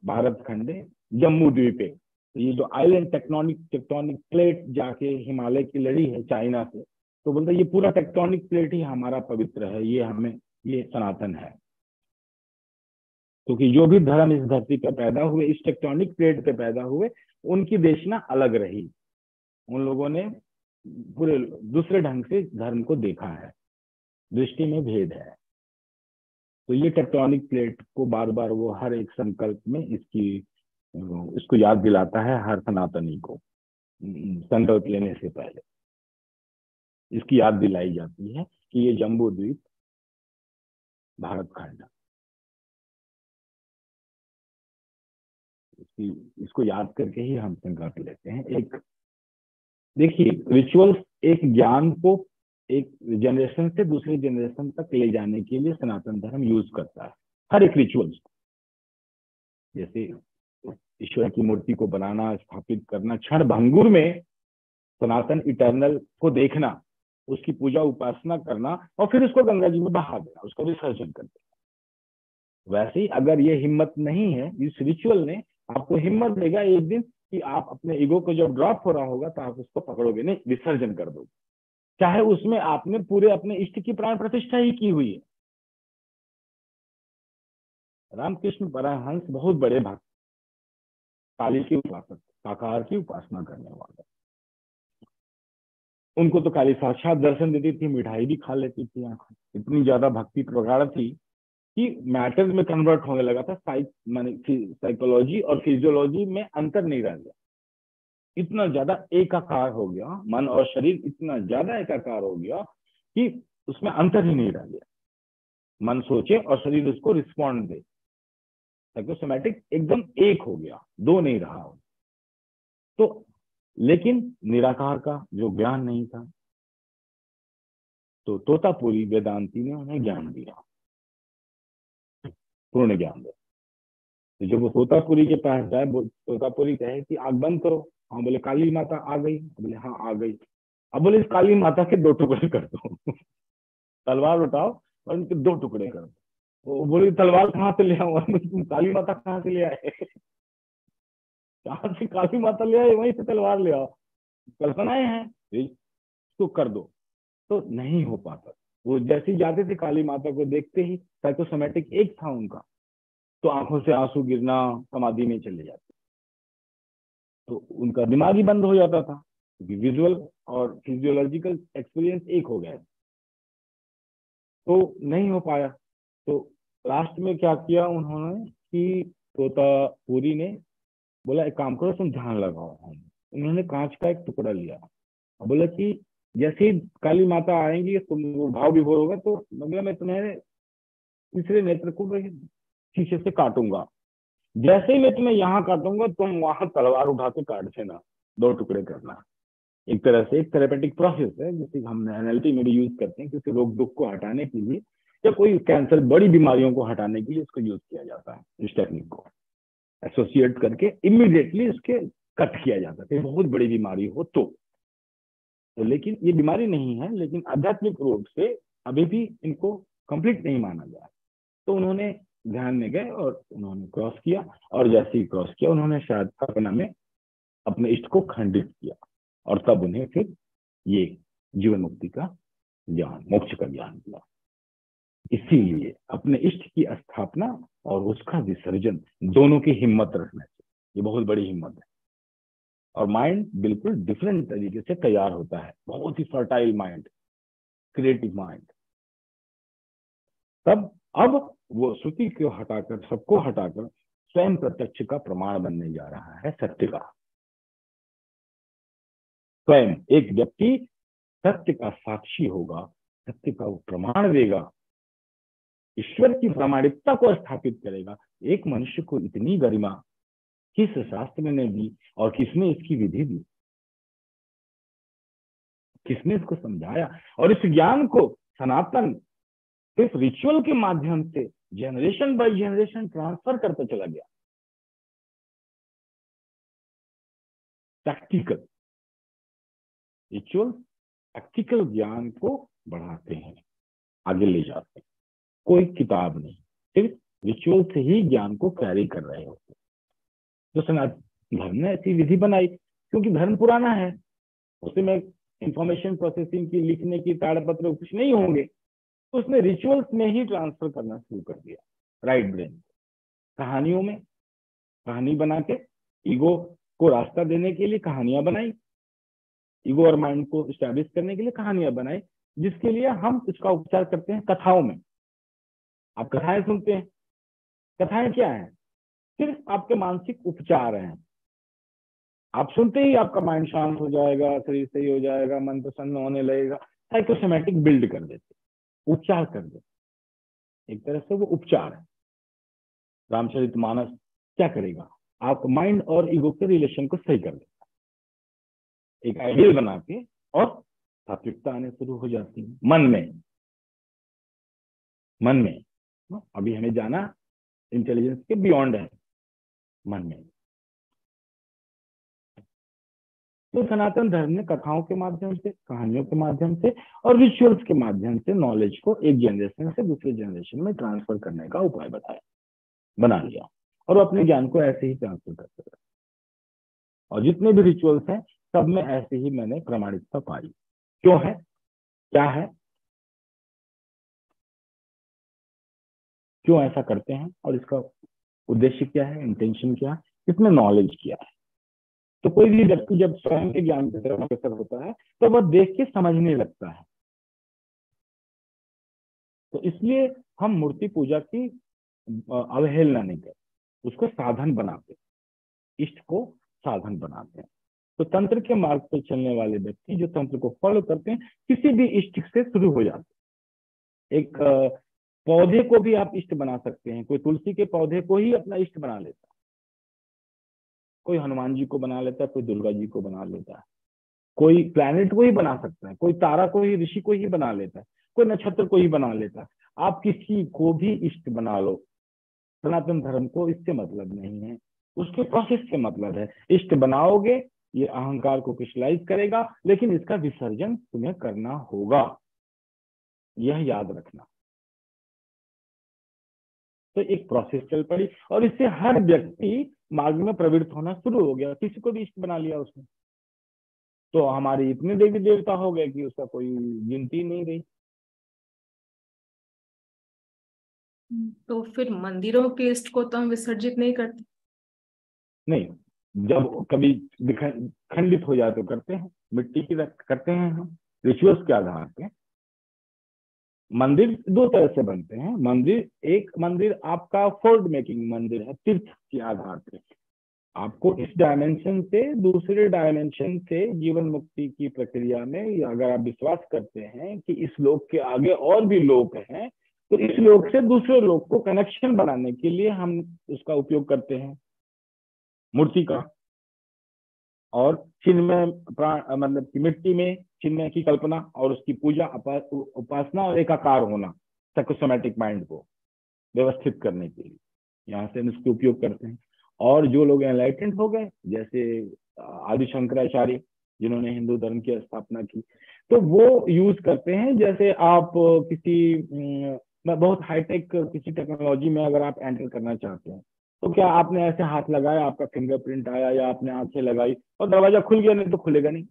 भारत खंड है, जम्बू द्वीप है। ये जो आइलैंड टेक्टोनिक प्लेट जाके हिमालय की लड़ी है चाइना से, तो बोलते ये पूरा टेक्टोनिक प्लेट ही हमारा पवित्र है, ये हमें, ये सनातन है। क्योंकि जो भी धर्म इस धरती पर पैदा हुए, इस टेक्टोनिक प्लेट पे पैदा हुए, उनकी देशना अलग रही। उन लोगों ने पूरे दूसरे ढंग से धर्म को देखा है, दृष्टि में भेद है। तो ये टेक्टोनिक प्लेट को बार बार वो हर एक संकल्प में इसको याद दिलाता है हर सनातनी को। संकल्प लेने से पहले इसकी याद दिलाई जाती है कि ये जम्बू द्वीप भारत खंड, इसको याद करके ही हम संकल्प लेते हैं। एक देखिए, रिचुअल्स एक ज्ञान को एक जनरेशन से दूसरी जनरेशन तक ले जाने के लिए सनातन धर्म यूज करता है। हर एक रिचुअल्स, जैसे ईश्वर की मूर्ति को बनाना, स्थापित करना, क्षण भंगुर में सनातन इटर्नल को देखना, उसकी पूजा उपासना करना और फिर उसको गंगा जी में बहा देना, उसका विसर्जन कर देना। वैसे ही अगर ये हिम्मत नहीं है, इस रिचुअल ने आपको हिम्मत देगा एक दिन कि आप अपने ईगो को जब ड्रॉप हो रहा होगा तो आप उसको पकड़ोगे नहीं, विसर्जन कर दोगे, चाहे उसमें आपने पूरे अपने इष्ट की प्राण प्रतिष्ठा ही की हुई है। रामकृष्ण परमहंस बहुत बड़े भक्त, काली के उपासक, साकार की उपासना करने वाले, उनको तो काली साक्षात दर्शन देती थी, मिठाई भी खा लेती थी आंखों। इतनी ज्यादा भक्ति प्रगाढ़ थी कि मैटर में कन्वर्ट होने लगा था, साइकोलॉजी और फिजियोलॉजी में अंतर नहीं रह गया। इतना ज्यादा एकाकार हो गया, मन और शरीर इतना ज्यादा एकाकार हो गया कि उसमें अंतर ही नहीं रह गया। मन सोचे और शरीर उसको रिस्पॉन्ड दे, साइकोसोमैटिक एकदम एक हो गया, दो नहीं रहा। तो लेकिन निराकार का जो ज्ञान नहीं था, तो तोतापुरी वेदांती ने उन्हें ज्ञान दिया, पूर्ण ज्ञान दिया। तो जब वो तोतापुरी के पास जाए, तोतापुरी कहे कि आग बंद करो। हाँ, बोले काली माता आ गई, बोले हाँ आ गई। अब बोले इस काली माता के 2 टुकड़े कर दो तलवार उठाओ और उनके 2 टुकड़े कर दो। वो बोले तलवार कहाँ से ले आऊं, तुम काली माता कहाँ से ले आए कहाँ से काली माता ले आए, वहीं से तलवार ले आओ, कल्पनाएं हैं, इसको कर दो। तो नहीं हो पाता। वो जैसे ही जाते थे काली माता को देखते ही साइकोसोमैटिक एक था उनका, तो आंखों से आंसू गिरना, समाधि में चले जाते, तो उनका दिमाग ही बंद हो जाता था, क्योंकि विजुअल और फिजियोलॉजिकल एक्सपीरियंस एक हो गया, तो नहीं हो पाया। तो लास्ट में क्या किया उन्होंने कि तोतापुरी ने बोला एक काम करो, तुम ध्यान लगाओ। उन्होंने कांच का एक टुकड़ा लिया और बोला कि जैसे ही काली माता आएंगी, तुम वो भाव विभोर होगा, तो मतलब मैं तुम्हें तीसरे नेत्र को शीशे से काटूंगा। जैसे ही मैं तुम्हें यहाँ काटूंगा, तुम वहां तलवार उठा के काट देना, 2 टुकड़े करना। एक तरह से एक थेरेपेटिक प्रोसेस है, जिसे हम एनएलपी में भी यूज करते हैं, किसी रोग दुख को हटाने के लिए या कोई कैंसर, बड़ी बीमारियों को हटाने के लिए इसको यूज किया जाता है। इस टेक्निक को एसोसिएट करके इमीडिएटली इसके कट किया जाता है, बहुत बड़ी बीमारी हो तो लेकिन ये बीमारी नहीं है, लेकिन आध्यात्मिक रूप से अभी भी इनको कंप्लीट नहीं माना गया। तो उन्होंने ध्यान में गए और उन्होंने क्रॉस किया, और जैसे ही क्रॉस किया उन्होंने शायद कल्पना में अपने इष्ट को खंडित किया, और तब उन्हें फिर ये जीवन मुक्ति का ज्ञान, मोक्ष का ज्ञान दिया। इसीलिए अपने इष्ट की स्थापना और उसका विसर्जन दोनों की हिम्मत रखना चाहिए, ये बहुत बड़ी हिम्मत है। और माइंड बिल्कुल डिफरेंट तरीके से तैयार होता है, बहुत ही फर्टाइल माइंड, क्रिएटिव माइंड। तब अब वो श्रुति को हटाकर, सबको हटाकर स्वयं प्रत्यक्ष का प्रमाण बनने जा रहा है, सत्य का। स्वयं एक व्यक्ति सत्य का साक्षी होगा, सत्य का वो प्रमाण देगा, ईश्वर की प्रामाणिकता को स्थापित करेगा, एक मनुष्य को इतनी गरिमा किस शास्त्र ने दी और किसने इसकी विधि दी, किसने इसको समझाया? और इस ज्ञान को सनातन सिर्फ रिचुअल के माध्यम से जनरेशन बाय जनरेशन ट्रांसफर करता चला गया। प्रैक्टिकल रिचुअल प्रैक्टिकल ज्ञान को बढ़ाते हैं, आगे ले जाते हैं। कोई किताब नहीं, सिर्फ रिचुअल से ही ज्ञान को कैरी कर रहे होते। तो सनातन धर्म ने ऐसी विधि बनाई, क्योंकि धर्म पुराना है, उसमें इंफॉर्मेशन प्रोसेसिंग की, लिखने की ताड़पत्र कुछ नहीं होंगे, तो उसने रिचुअल्स में ही ट्रांसफर करना शुरू कर दिया। राइट ब्रेन कहानियों में कहानी बना के ईगो को रास्ता देने के लिए कहानियां बनाई, ईगो और माइंड को स्टैब्लिश करने के लिए कहानियां बनाई, जिसके लिए हम इसका उपचार करते हैं कथाओं में। आप कथाएं सुनते हैं, कथाएं क्या है? सिर्फ आपके मानसिक उपचार हैं। आप सुनते ही आपका माइंड शांत हो जाएगा, शरीर सही हो जाएगा, मन प्रसन्न होने लगेगा। साइकोसोमैटिक बिल्ड कर देते, उपचार कर देते, एक तरह से वो उपचार है। रामचरितमानस क्या करेगा? आपको माइंड और ईगो के रिलेशन को सही कर देता है, एक आइडियल बना के, और सात्विकता आने शुरू हो जाती है मन में। अभी हमें जाना इंटेलिजेंस के बियॉन्ड है, मन में। तो सनातन धर्म ने कथाओं के माध्यम से, कहानियों के माध्यम से और रिचुअल्स के माध्यम से नॉलेज को एक जनरेशन से दूसरे जनरेशन में ट्रांसफर करने का उपाय बना लिया, और वो अपने ज्ञान को ऐसे ही ट्रांसफर करते रहे। और जितने भी रिचुअल्स हैं सब में ऐसे ही मैंने प्रमाणिकता पाई। क्यों है, क्या है, क्यों ऐसा करते हैं, और इसका उद्देश्य क्या है, इंटेंशन क्या है, इसमें नॉलेज क्या है। तो कोई भी व्यक्ति जब स्वयं के ज्ञान की तरफ अग्रसर होता है तो वह देख के समझने लगता है। तो इसलिए हम मूर्ति पूजा की अवहेलना नहीं करते, उसको साधन बनाते, इष्ट को साधन बनाते हैं। तो तंत्र के मार्ग पर चलने वाले व्यक्ति जो तंत्र को फॉलो करते हैं, किसी भी इष्ट से शुरू हो जाते हैं। एक पौधे को भी आप इष्ट बना सकते हैं। कोई तुलसी के पौधे को ही अपना इष्ट बना लेता है, कोई हनुमान जी को बना लेता है, कोई दुर्गा जी को बना लेता है, कोई प्लैनेट को ही बना सकता है, कोई तारा को ही, ऋषि को ही बना लेता है, कोई नक्षत्र को ही बना लेता है। आप किसी को भी इष्ट बना लो, सनातन धर्म को इससे मतलब नहीं है, उसके प्रोसेस से मतलब है। इष्ट बनाओगे, ये अहंकार को क्रिस्टलाइज करेगा, लेकिन इसका विसर्जन तुम्हें करना होगा, यह याद रखना। तो एक प्रोसेस चल पड़ी, और इससे हर व्यक्ति मार्ग में प्रवृत्त होना शुरू हो गया। किसी को भी इष्ट बना लिया उसने, तो हमारे इतने देवी देवता हो गए कि उसका कोई गिनती नहीं रही। तो फिर मंदिरों के इष्ट को तो हम विसर्जित नहीं करते? नहीं, जब कभी खंडित हो जाए तो करते हैं, मिट्टी की करते हैं हम रिचुअल्स के आधार पे। मंदिर दो तरह से बनते हैं। एक मंदिर आपका फोर्ड मेकिंग मंदिर है, तीर्थ के आधार पे। आपको इस डायमेंशन से दूसरे डायमेंशन से जीवन मुक्ति की प्रक्रिया में, अगर आप विश्वास करते हैं कि इस लोक के आगे और भी लोक हैं, तो इस लोक से दूसरे लोक को कनेक्शन बनाने के लिए हम उसका उपयोग करते हैं, मूर्ति का। और चिन्मय मतलब कि मिट्टी में चिन्मय की कल्पना और उसकी पूजा, उपासना और एकाकार होना, साइकोसोमैटिक माइंड को व्यवस्थित करने के लिए यहाँ से हम इसके उपयोग करते हैं। और जो लोग एनलाइटेंड हो गए, जैसे आदि शंकराचार्य जिन्होंने हिंदू धर्म की स्थापना की, तो वो यूज करते हैं। जैसे आप किसी बहुत हाईटेक किसी टेक्नोलॉजी में अगर आप एंटर करना चाहते हैं, तो क्या आपने ऐसे हाथ लगाया, आपका फिंगरप्रिंट आया, या आपने आंखें लगाई और दरवाजा खुल गया? नहीं तो खुलेगा नहीं।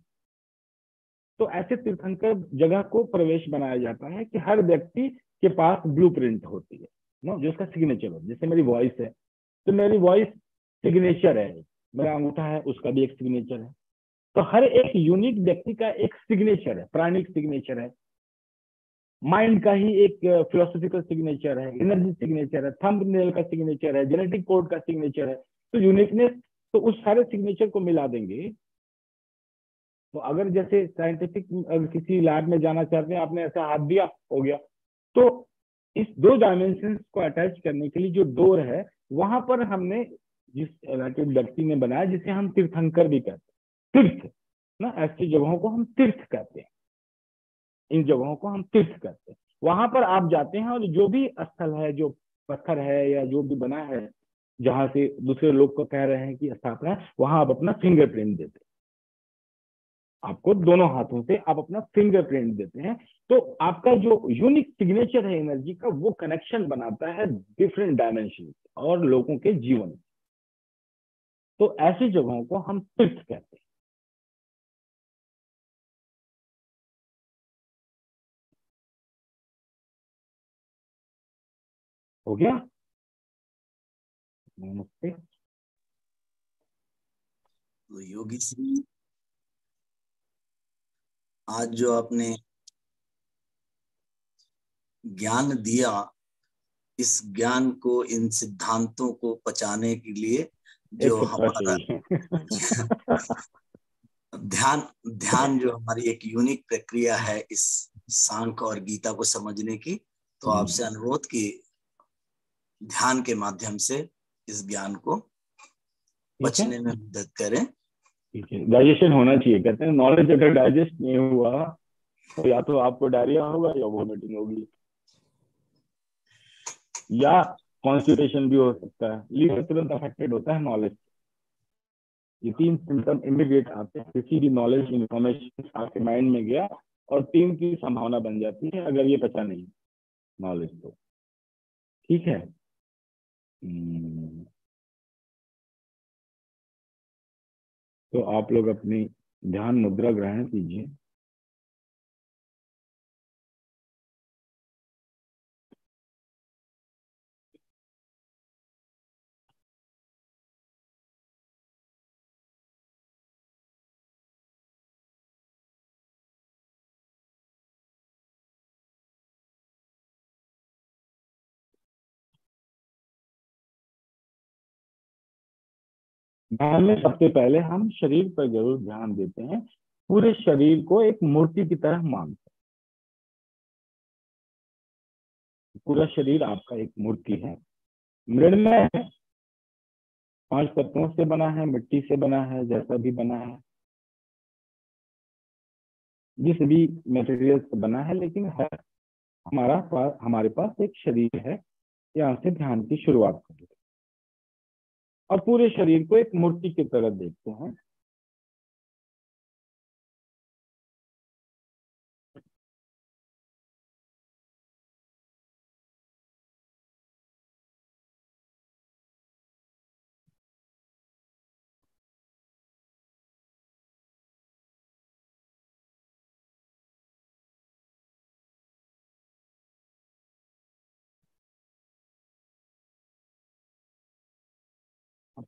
तो ऐसे तीर्थंकर जगह को प्रवेश बनाया जाता है कि हर व्यक्ति के पास ब्लूप्रिंट होती है ना, जो उसका सिग्नेचर हो। जैसे मेरी वॉइस है, तो मेरी वॉइस सिग्नेचर है, मेरा अंगूठा है, उसका भी एक सिग्नेचर है। तो हर एक यूनिक व्यक्ति का एक सिग्नेचर है, प्राणिक सिग्नेचर है, माइंड का ही एक फिलोसॉफिकल सिग्नेचर है, एनर्जी सिग्नेचर है, थंबनेल का सिग्नेचर है, जेनेटिक कोड का सिग्नेचर है। तो यूनिकनेस, तो उस सारे सिग्नेचर को मिला देंगे। तो अगर जैसे साइंटिफिक अगर किसी लैब में जाना चाहते हैं, आपने ऐसा हाथ दिया, हो गया। तो इस दो डायमेंशन को अटैच करने के लिए जो डोर है, वहां पर हमने जिस इलाके व्यक्ति ने बनाया, जिसे हम तीर्थंकर भी कहते हैं, तीर्थ ना, ऐसी जगहों को हम तीर्थ कहते हैं, इन जगहों को हम तीर्थ कहते हैं। वहां पर आप जाते हैं और जो भी स्थल है, जो पत्थर है या जो भी बना है, जहां से दूसरे लोग को कह रहे हैं कि स्थापना है, वहां आप अपना फिंगरप्रिंट देते हैं। आपको दोनों हाथों से आप अपना फिंगरप्रिंट देते हैं, तो आपका जो यूनिक सिग्नेचर है एनर्जी का, वो कनेक्शन बनाता है डिफरेंट डायमेंशन और लोगों के जीवन। तो ऐसी जगहों को हम तीर्थ कहते हैं। हो गया? नमस्ते। तो योगी श्री, आज जो आपने ज्ञान दिया, इस ज्ञान को, इन सिद्धांतों को पचाने के लिए जो हमारा ध्यान ध्यान जो हमारी एक यूनिक प्रक्रिया है इस सांख्य और गीता को समझने की, तो आपसे अनुरोध कि ध्यान के माध्यम से इस ज्ञान को बचने में मदद करें। ठीक है, डाइजेशन होना चाहिए। कहते हैं नॉलेज अगर डाइजेस्ट नहीं हुआ तो या तो आपको डायरिया होगा या वोमिटिंग होगी या कॉन्स्टिपेशन भी हो सकता है। लीवर तुरंत अफेक्टेड होता है नॉलेज। ये 3 सिम्टम इमीडिएट आते हैं। किसी भी नॉलेज इंफॉर्मेशन आपके माइंड में गया और 3 की संभावना बन जाती है अगर ये पता नहीं नॉलेज तो। ठीक है। तो आप लोग अपनी ध्यान मुद्रा ग्रहण कीजिए। ध्यान में सबसे पहले हम शरीर पर जरूर ध्यान देते हैं। पूरे शरीर को एक मूर्ति की तरह मानते हैं। पूरा शरीर आपका एक मूर्ति है, मृण्मय है, 5 तत्वों से बना है, मिट्टी से बना है, जैसा भी बना है, जिस भी मटेरियल से बना है, लेकिन है हमारे पास एक शरीर है। यहाँ से ध्यान की शुरुआत करें और पूरे शरीर को एक मूर्ति की तरह देखते हैं।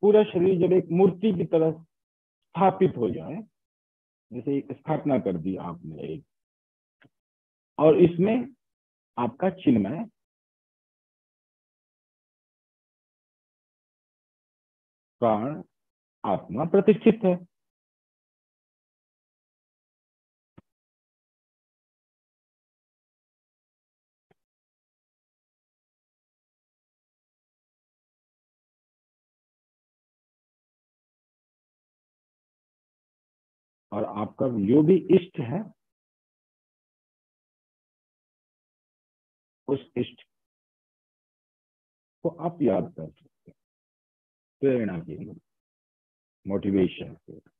पूरा शरीर जब एक मूर्ति की तरह स्थापित हो जाए, जैसे एक स्थापना कर दी आपने एक, और इसमें आपका चिन्मय प्राण आत्मा प्रतिष्ठित है। और आपका जो भी इष्ट है, उस इष्ट को आप याद कर सकते हैं। प्रेरणा के लिए, मोटिवेशन के लिए,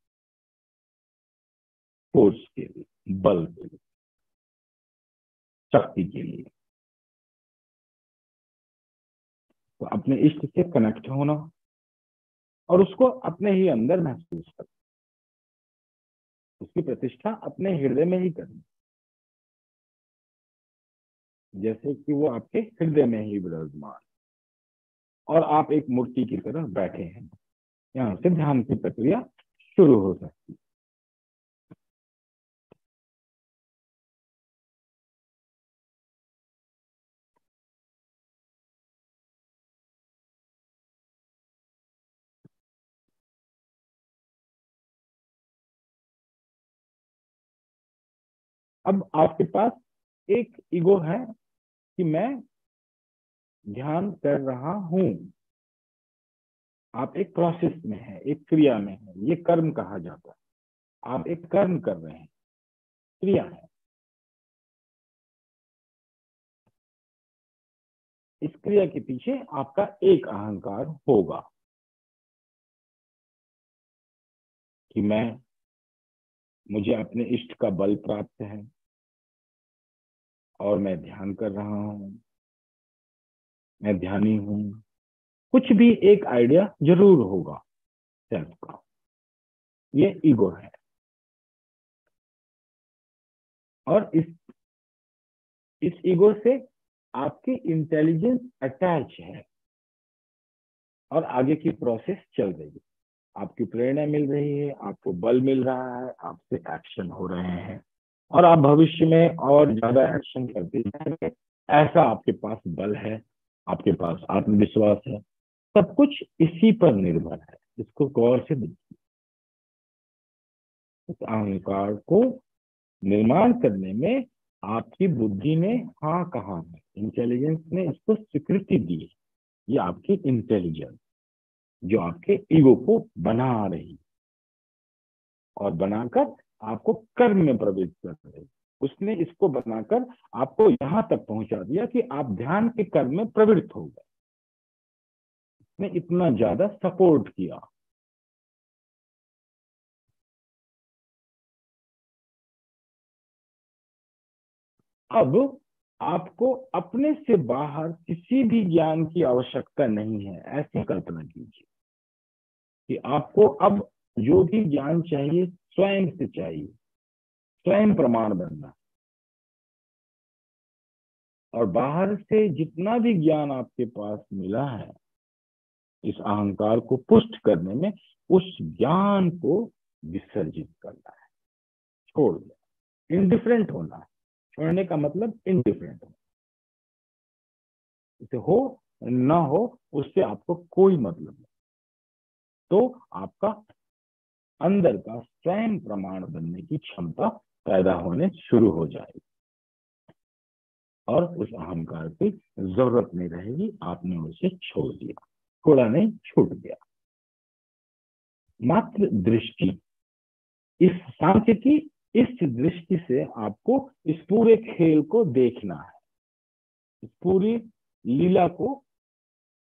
फोर्स के लिए, बल के लिए, शक्ति के लिए। तो अपने इष्ट से कनेक्ट होना और उसको अपने ही अंदर महसूस करना, उसकी प्रतिष्ठा अपने हृदय में ही करनी, जैसे कि वो आपके हृदय में ही विराजमान और आप एक मूर्ति की तरह बैठे हैं। यहाँ से ध्यान की प्रक्रिया शुरू हो सकती है। अब आपके पास एक ईगो है कि मैं ध्यान कर रहा हूं, आप एक प्रोसेस में है, एक क्रिया में है, ये कर्म कहा जाता है। आप एक कर्म कर रहे हैं, क्रिया है। इस क्रिया के पीछे आपका एक अहंकार होगा कि मुझे अपने इष्ट का बल प्राप्त है और मैं ध्यान कर रहा हूं, मैं ध्यानी हूं। कुछ भी एक आइडिया जरूर होगा सेल्फ का, ये ईगो है। और इस ईगो से आपकी इंटेलिजेंस अटैच है और आगे की प्रोसेस चल रही है। आपकी प्रेरणा मिल रही है, आपको बल मिल रहा है, आपसे एक्शन हो रहे हैं और आप भविष्य में और ज्यादा एक्शन करते जाएंगे। ऐसा आपके पास बल है, आपके पास आत्मविश्वास है। सब कुछ इसी पर निर्भर है। इसको गौर से देखिए। इस अहंकार को निर्माण करने में आपकी बुद्धि ने हाँ कहा है, इंटेलिजेंस ने इसको स्वीकृति दी है। ये आपकी इंटेलिजेंस जो आपके ईगो को बना रही और बनाकर आपको कर्म में प्रवेश कर रही। उसने इसको बनाकर आपको यहां तक पहुंचा दिया कि आप ध्यान के कर्म में प्रवृत्त हो गए। उसने इतना ज्यादा सपोर्ट किया। अब आपको अपने से बाहर किसी भी ज्ञान की आवश्यकता नहीं है। ऐसी कल्पना कीजिए कि आपको अब जो भी ज्ञान चाहिए स्वयं से चाहिए, स्वयं प्रमाण बनना। और बाहर से जितना भी ज्ञान आपके पास मिला है, इस अहंकार को पुष्ट करने में उस ज्ञान को विसर्जित करना है, छोड़ देना, इंडिफरेंट होना है। छोड़ने का मतलब इंडिफरेंट होना। इसे हो ना हो उससे आपको कोई मतलब नहीं। तो आपका अंदर का स्वयं प्रमाण बनने की क्षमता पैदा होने शुरू हो जाएगी और उस अहंकार की जरूरत नहीं रहेगी। आपने उसे छोड़ दिया, थोड़ा नहीं, छूट गया। मात्र दृष्टि, इस सांख्य की इस दृष्टि से आपको इस पूरे खेल को देखना है, इस पूरी लीला को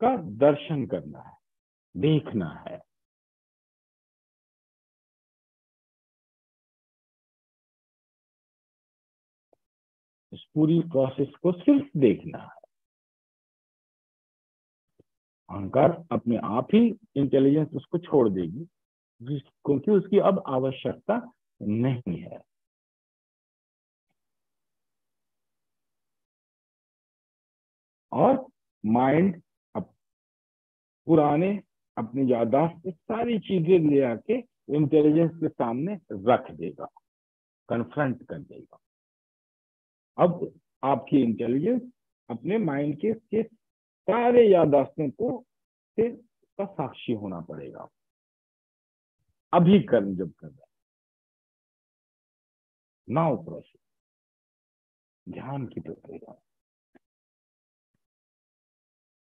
का दर्शन करना है, देखना है। इस पूरी प्रोसेस को सिर्फ देखना है। अहंकार अपने आप ही इंटेलिजेंस उसको छोड़ देगी क्योंकि उसकी अब आवश्यकता नहीं है। और माइंड अब पुराने अपनी याददाश्त से सारी चीजें ले आके इंटेलिजेंस के सामने रख देगा, कन्फ्रंट कर देगा। अब आपकी इंटेलिजेंस अपने माइंड के सारे याददाश्तों को से उसका साक्षी होना पड़ेगा। अभी कर्म जब कर रहा है, नाउ प्रोसेस, ध्यान की प्रक्रिया।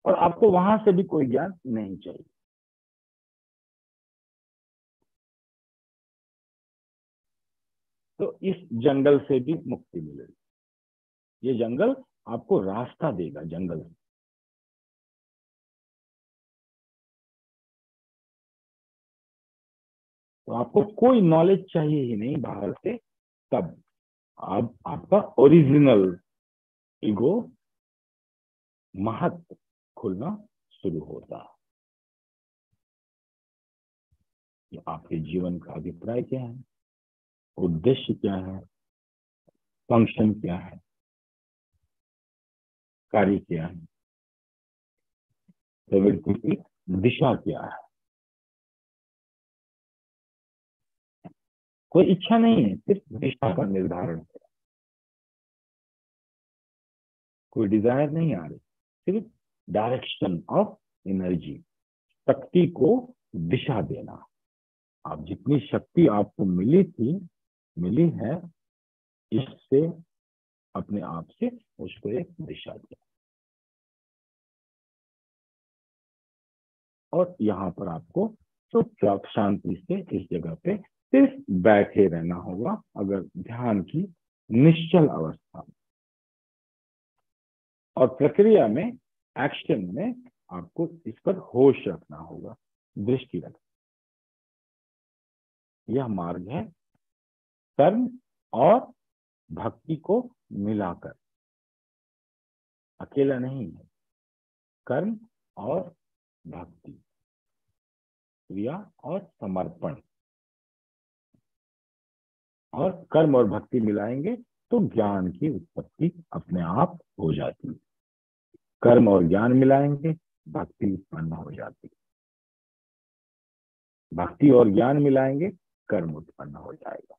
और आपको वहां से भी कोई ज्ञान नहीं चाहिए। तो इस जंगल से भी मुक्ति मिलेगी। ये जंगल आपको रास्ता देगा। जंगल तो आपको कोई नॉलेज चाहिए ही नहीं बाहर से। तब अब आपका ओरिजिनल ईगो महत्व खुलना शुरू होता। कि आपके जीवन का अभिप्राय क्या है, उद्देश्य क्या है, फंक्शन क्या है, कार्य क्या है, प्रवृत्ति की दिशा क्या है। कोई इच्छा नहीं है, सिर्फ दिशा का निर्धारण है। कोई डिजायर नहीं आ रही, सिर्फ डायरेक्शन ऑफ एनर्जी, शक्ति को दिशा देना। आप जितनी शक्ति आपको मिली है, इससे अपने आप से उसको एक दिशा दें। और यहाँ पर आपको चुपचाप शांति से इस जगह पे सिर्फ बैठे रहना होगा, अगर ध्यान की निश्चल अवस्था में। और प्रक्रिया में, एक्शन में आपको इस पर होश रखना होगा, दृष्टि रखना। यह मार्ग है कर्म और भक्ति को मिलाकर, अकेला नहीं है। कर्म और भक्ति, क्रिया और समर्पण, और कर्म और भक्ति मिलाएंगे तो ज्ञान की उत्पत्ति अपने आप हो जाती है। कर्म और ज्ञान मिलाएंगे, भक्ति उत्पन्न हो जाती है। भक्ति और ज्ञान मिलाएंगे, कर्म उत्पन्न हो जाएगा।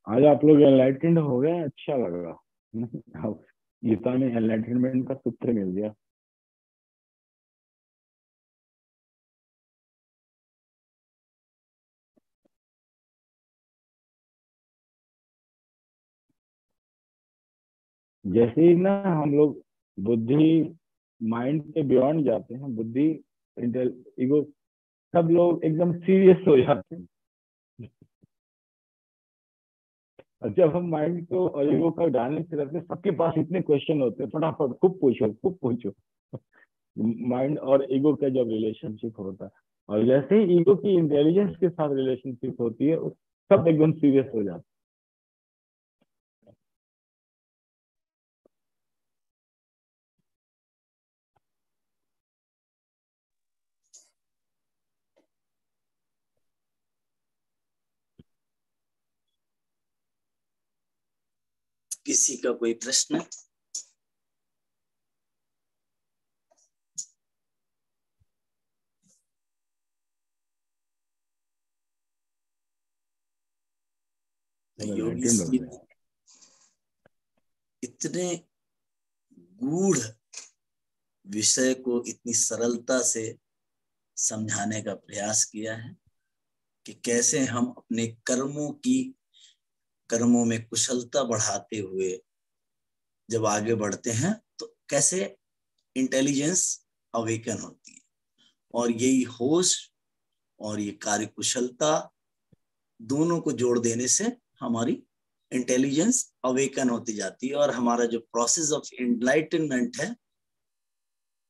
आज आप लोग एनलाइटेंड हो गए, अच्छा लगा। गीता में एनलाइटनमेंट का सूत्र मिल गया। जैसे ही ना हम लोग बुद्धि, माइंड के बियॉन्ड जाते हैं, बुद्धि, ईगो, सब लोग एकदम सीरियस हो जाते हैं। और जब हम माइंड को और ईगो का डालने से रहते हैं, सबके पास इतने क्वेश्चन होते हैं, फटाफट खूब पूछो खूब पूछो। माइंड और ईगो का जब रिलेशनशिप होता है, और जैसे ही ईगो की इंटेलिजेंस के साथ रिलेशनशिप होती है, सब एकदम सीरियस हो जाते हैं। किसी का कोई प्रश्न? योगी श्री इतने गूढ़ विषय को इतनी सरलता से समझाने का प्रयास किया है कि कैसे हम अपने कर्मों में कुशलता बढ़ाते हुए जब आगे बढ़ते हैं तो कैसे इंटेलिजेंस अवेकन होती है, और यही होश और ये कार्य कुशलता दोनों को जोड़ देने से हमारी इंटेलिजेंस अवेकन होती जाती है, और हमारा जो प्रोसेस ऑफ एनलाइटनमेंट है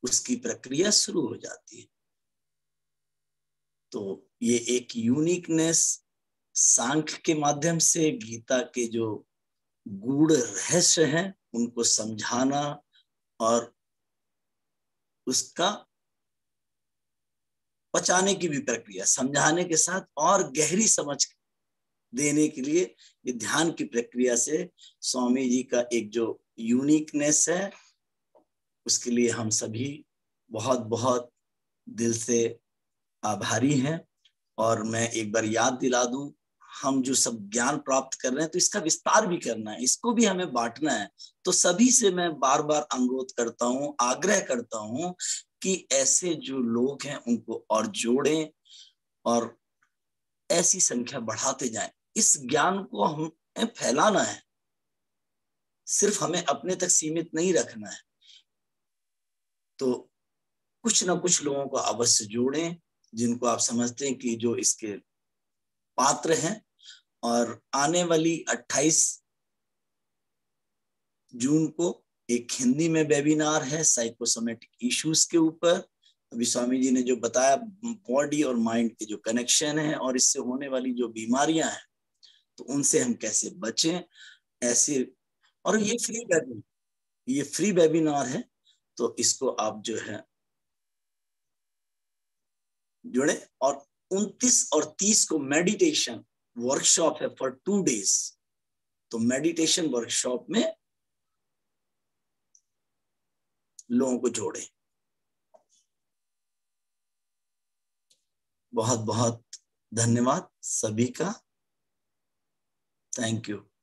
उसकी प्रक्रिया शुरू हो जाती है। तो ये एक यूनिकनेस सांख्य के माध्यम से गीता के जो गूढ़ रहस्य हैं उनको समझाना और उसका पचाने की भी प्रक्रिया, समझाने के साथ और गहरी समझ देने के लिए ये ध्यान की प्रक्रिया से स्वामी जी का एक जो यूनिकनेस है, उसके लिए हम सभी बहुत बहुत दिल से आभारी हैं। और मैं एक बार याद दिला दूं, हम जो सब ज्ञान प्राप्त कर रहे हैं तो इसका विस्तार भी करना है, इसको भी हमें बांटना है। तो सभी से मैं बार बार अनुरोध करता हूं, आग्रह करता हूं कि ऐसे जो लोग हैं उनको और जोड़ें और ऐसी संख्या बढ़ाते जाएं। इस ज्ञान को हमें फैलाना है, सिर्फ हमें अपने तक सीमित नहीं रखना है। तो कुछ ना कुछ लोगों को अवश्य जोड़ें जिनको आप समझते हैं कि जो इसके पात्र हैं। और आने वाली 28 जून को एक हिंदी में वेबिनार है साइकोसोमेटिक इश्यूज के ऊपर। अभी स्वामी जी ने जो बताया, बॉडी और माइंड के जो कनेक्शन है और इससे होने वाली जो बीमारियां हैं, तो उनसे हम कैसे बचें ऐसे। और ये फ्री वेबिनार है, तो इसको आप जो है जुड़े। और 29 और 30 को मेडिटेशन वर्कशॉप है फॉर 2 days। तो मेडिटेशन वर्कशॉप में लोगों को जोड़े। बहुत बहुत धन्यवाद सभी का। Thank you.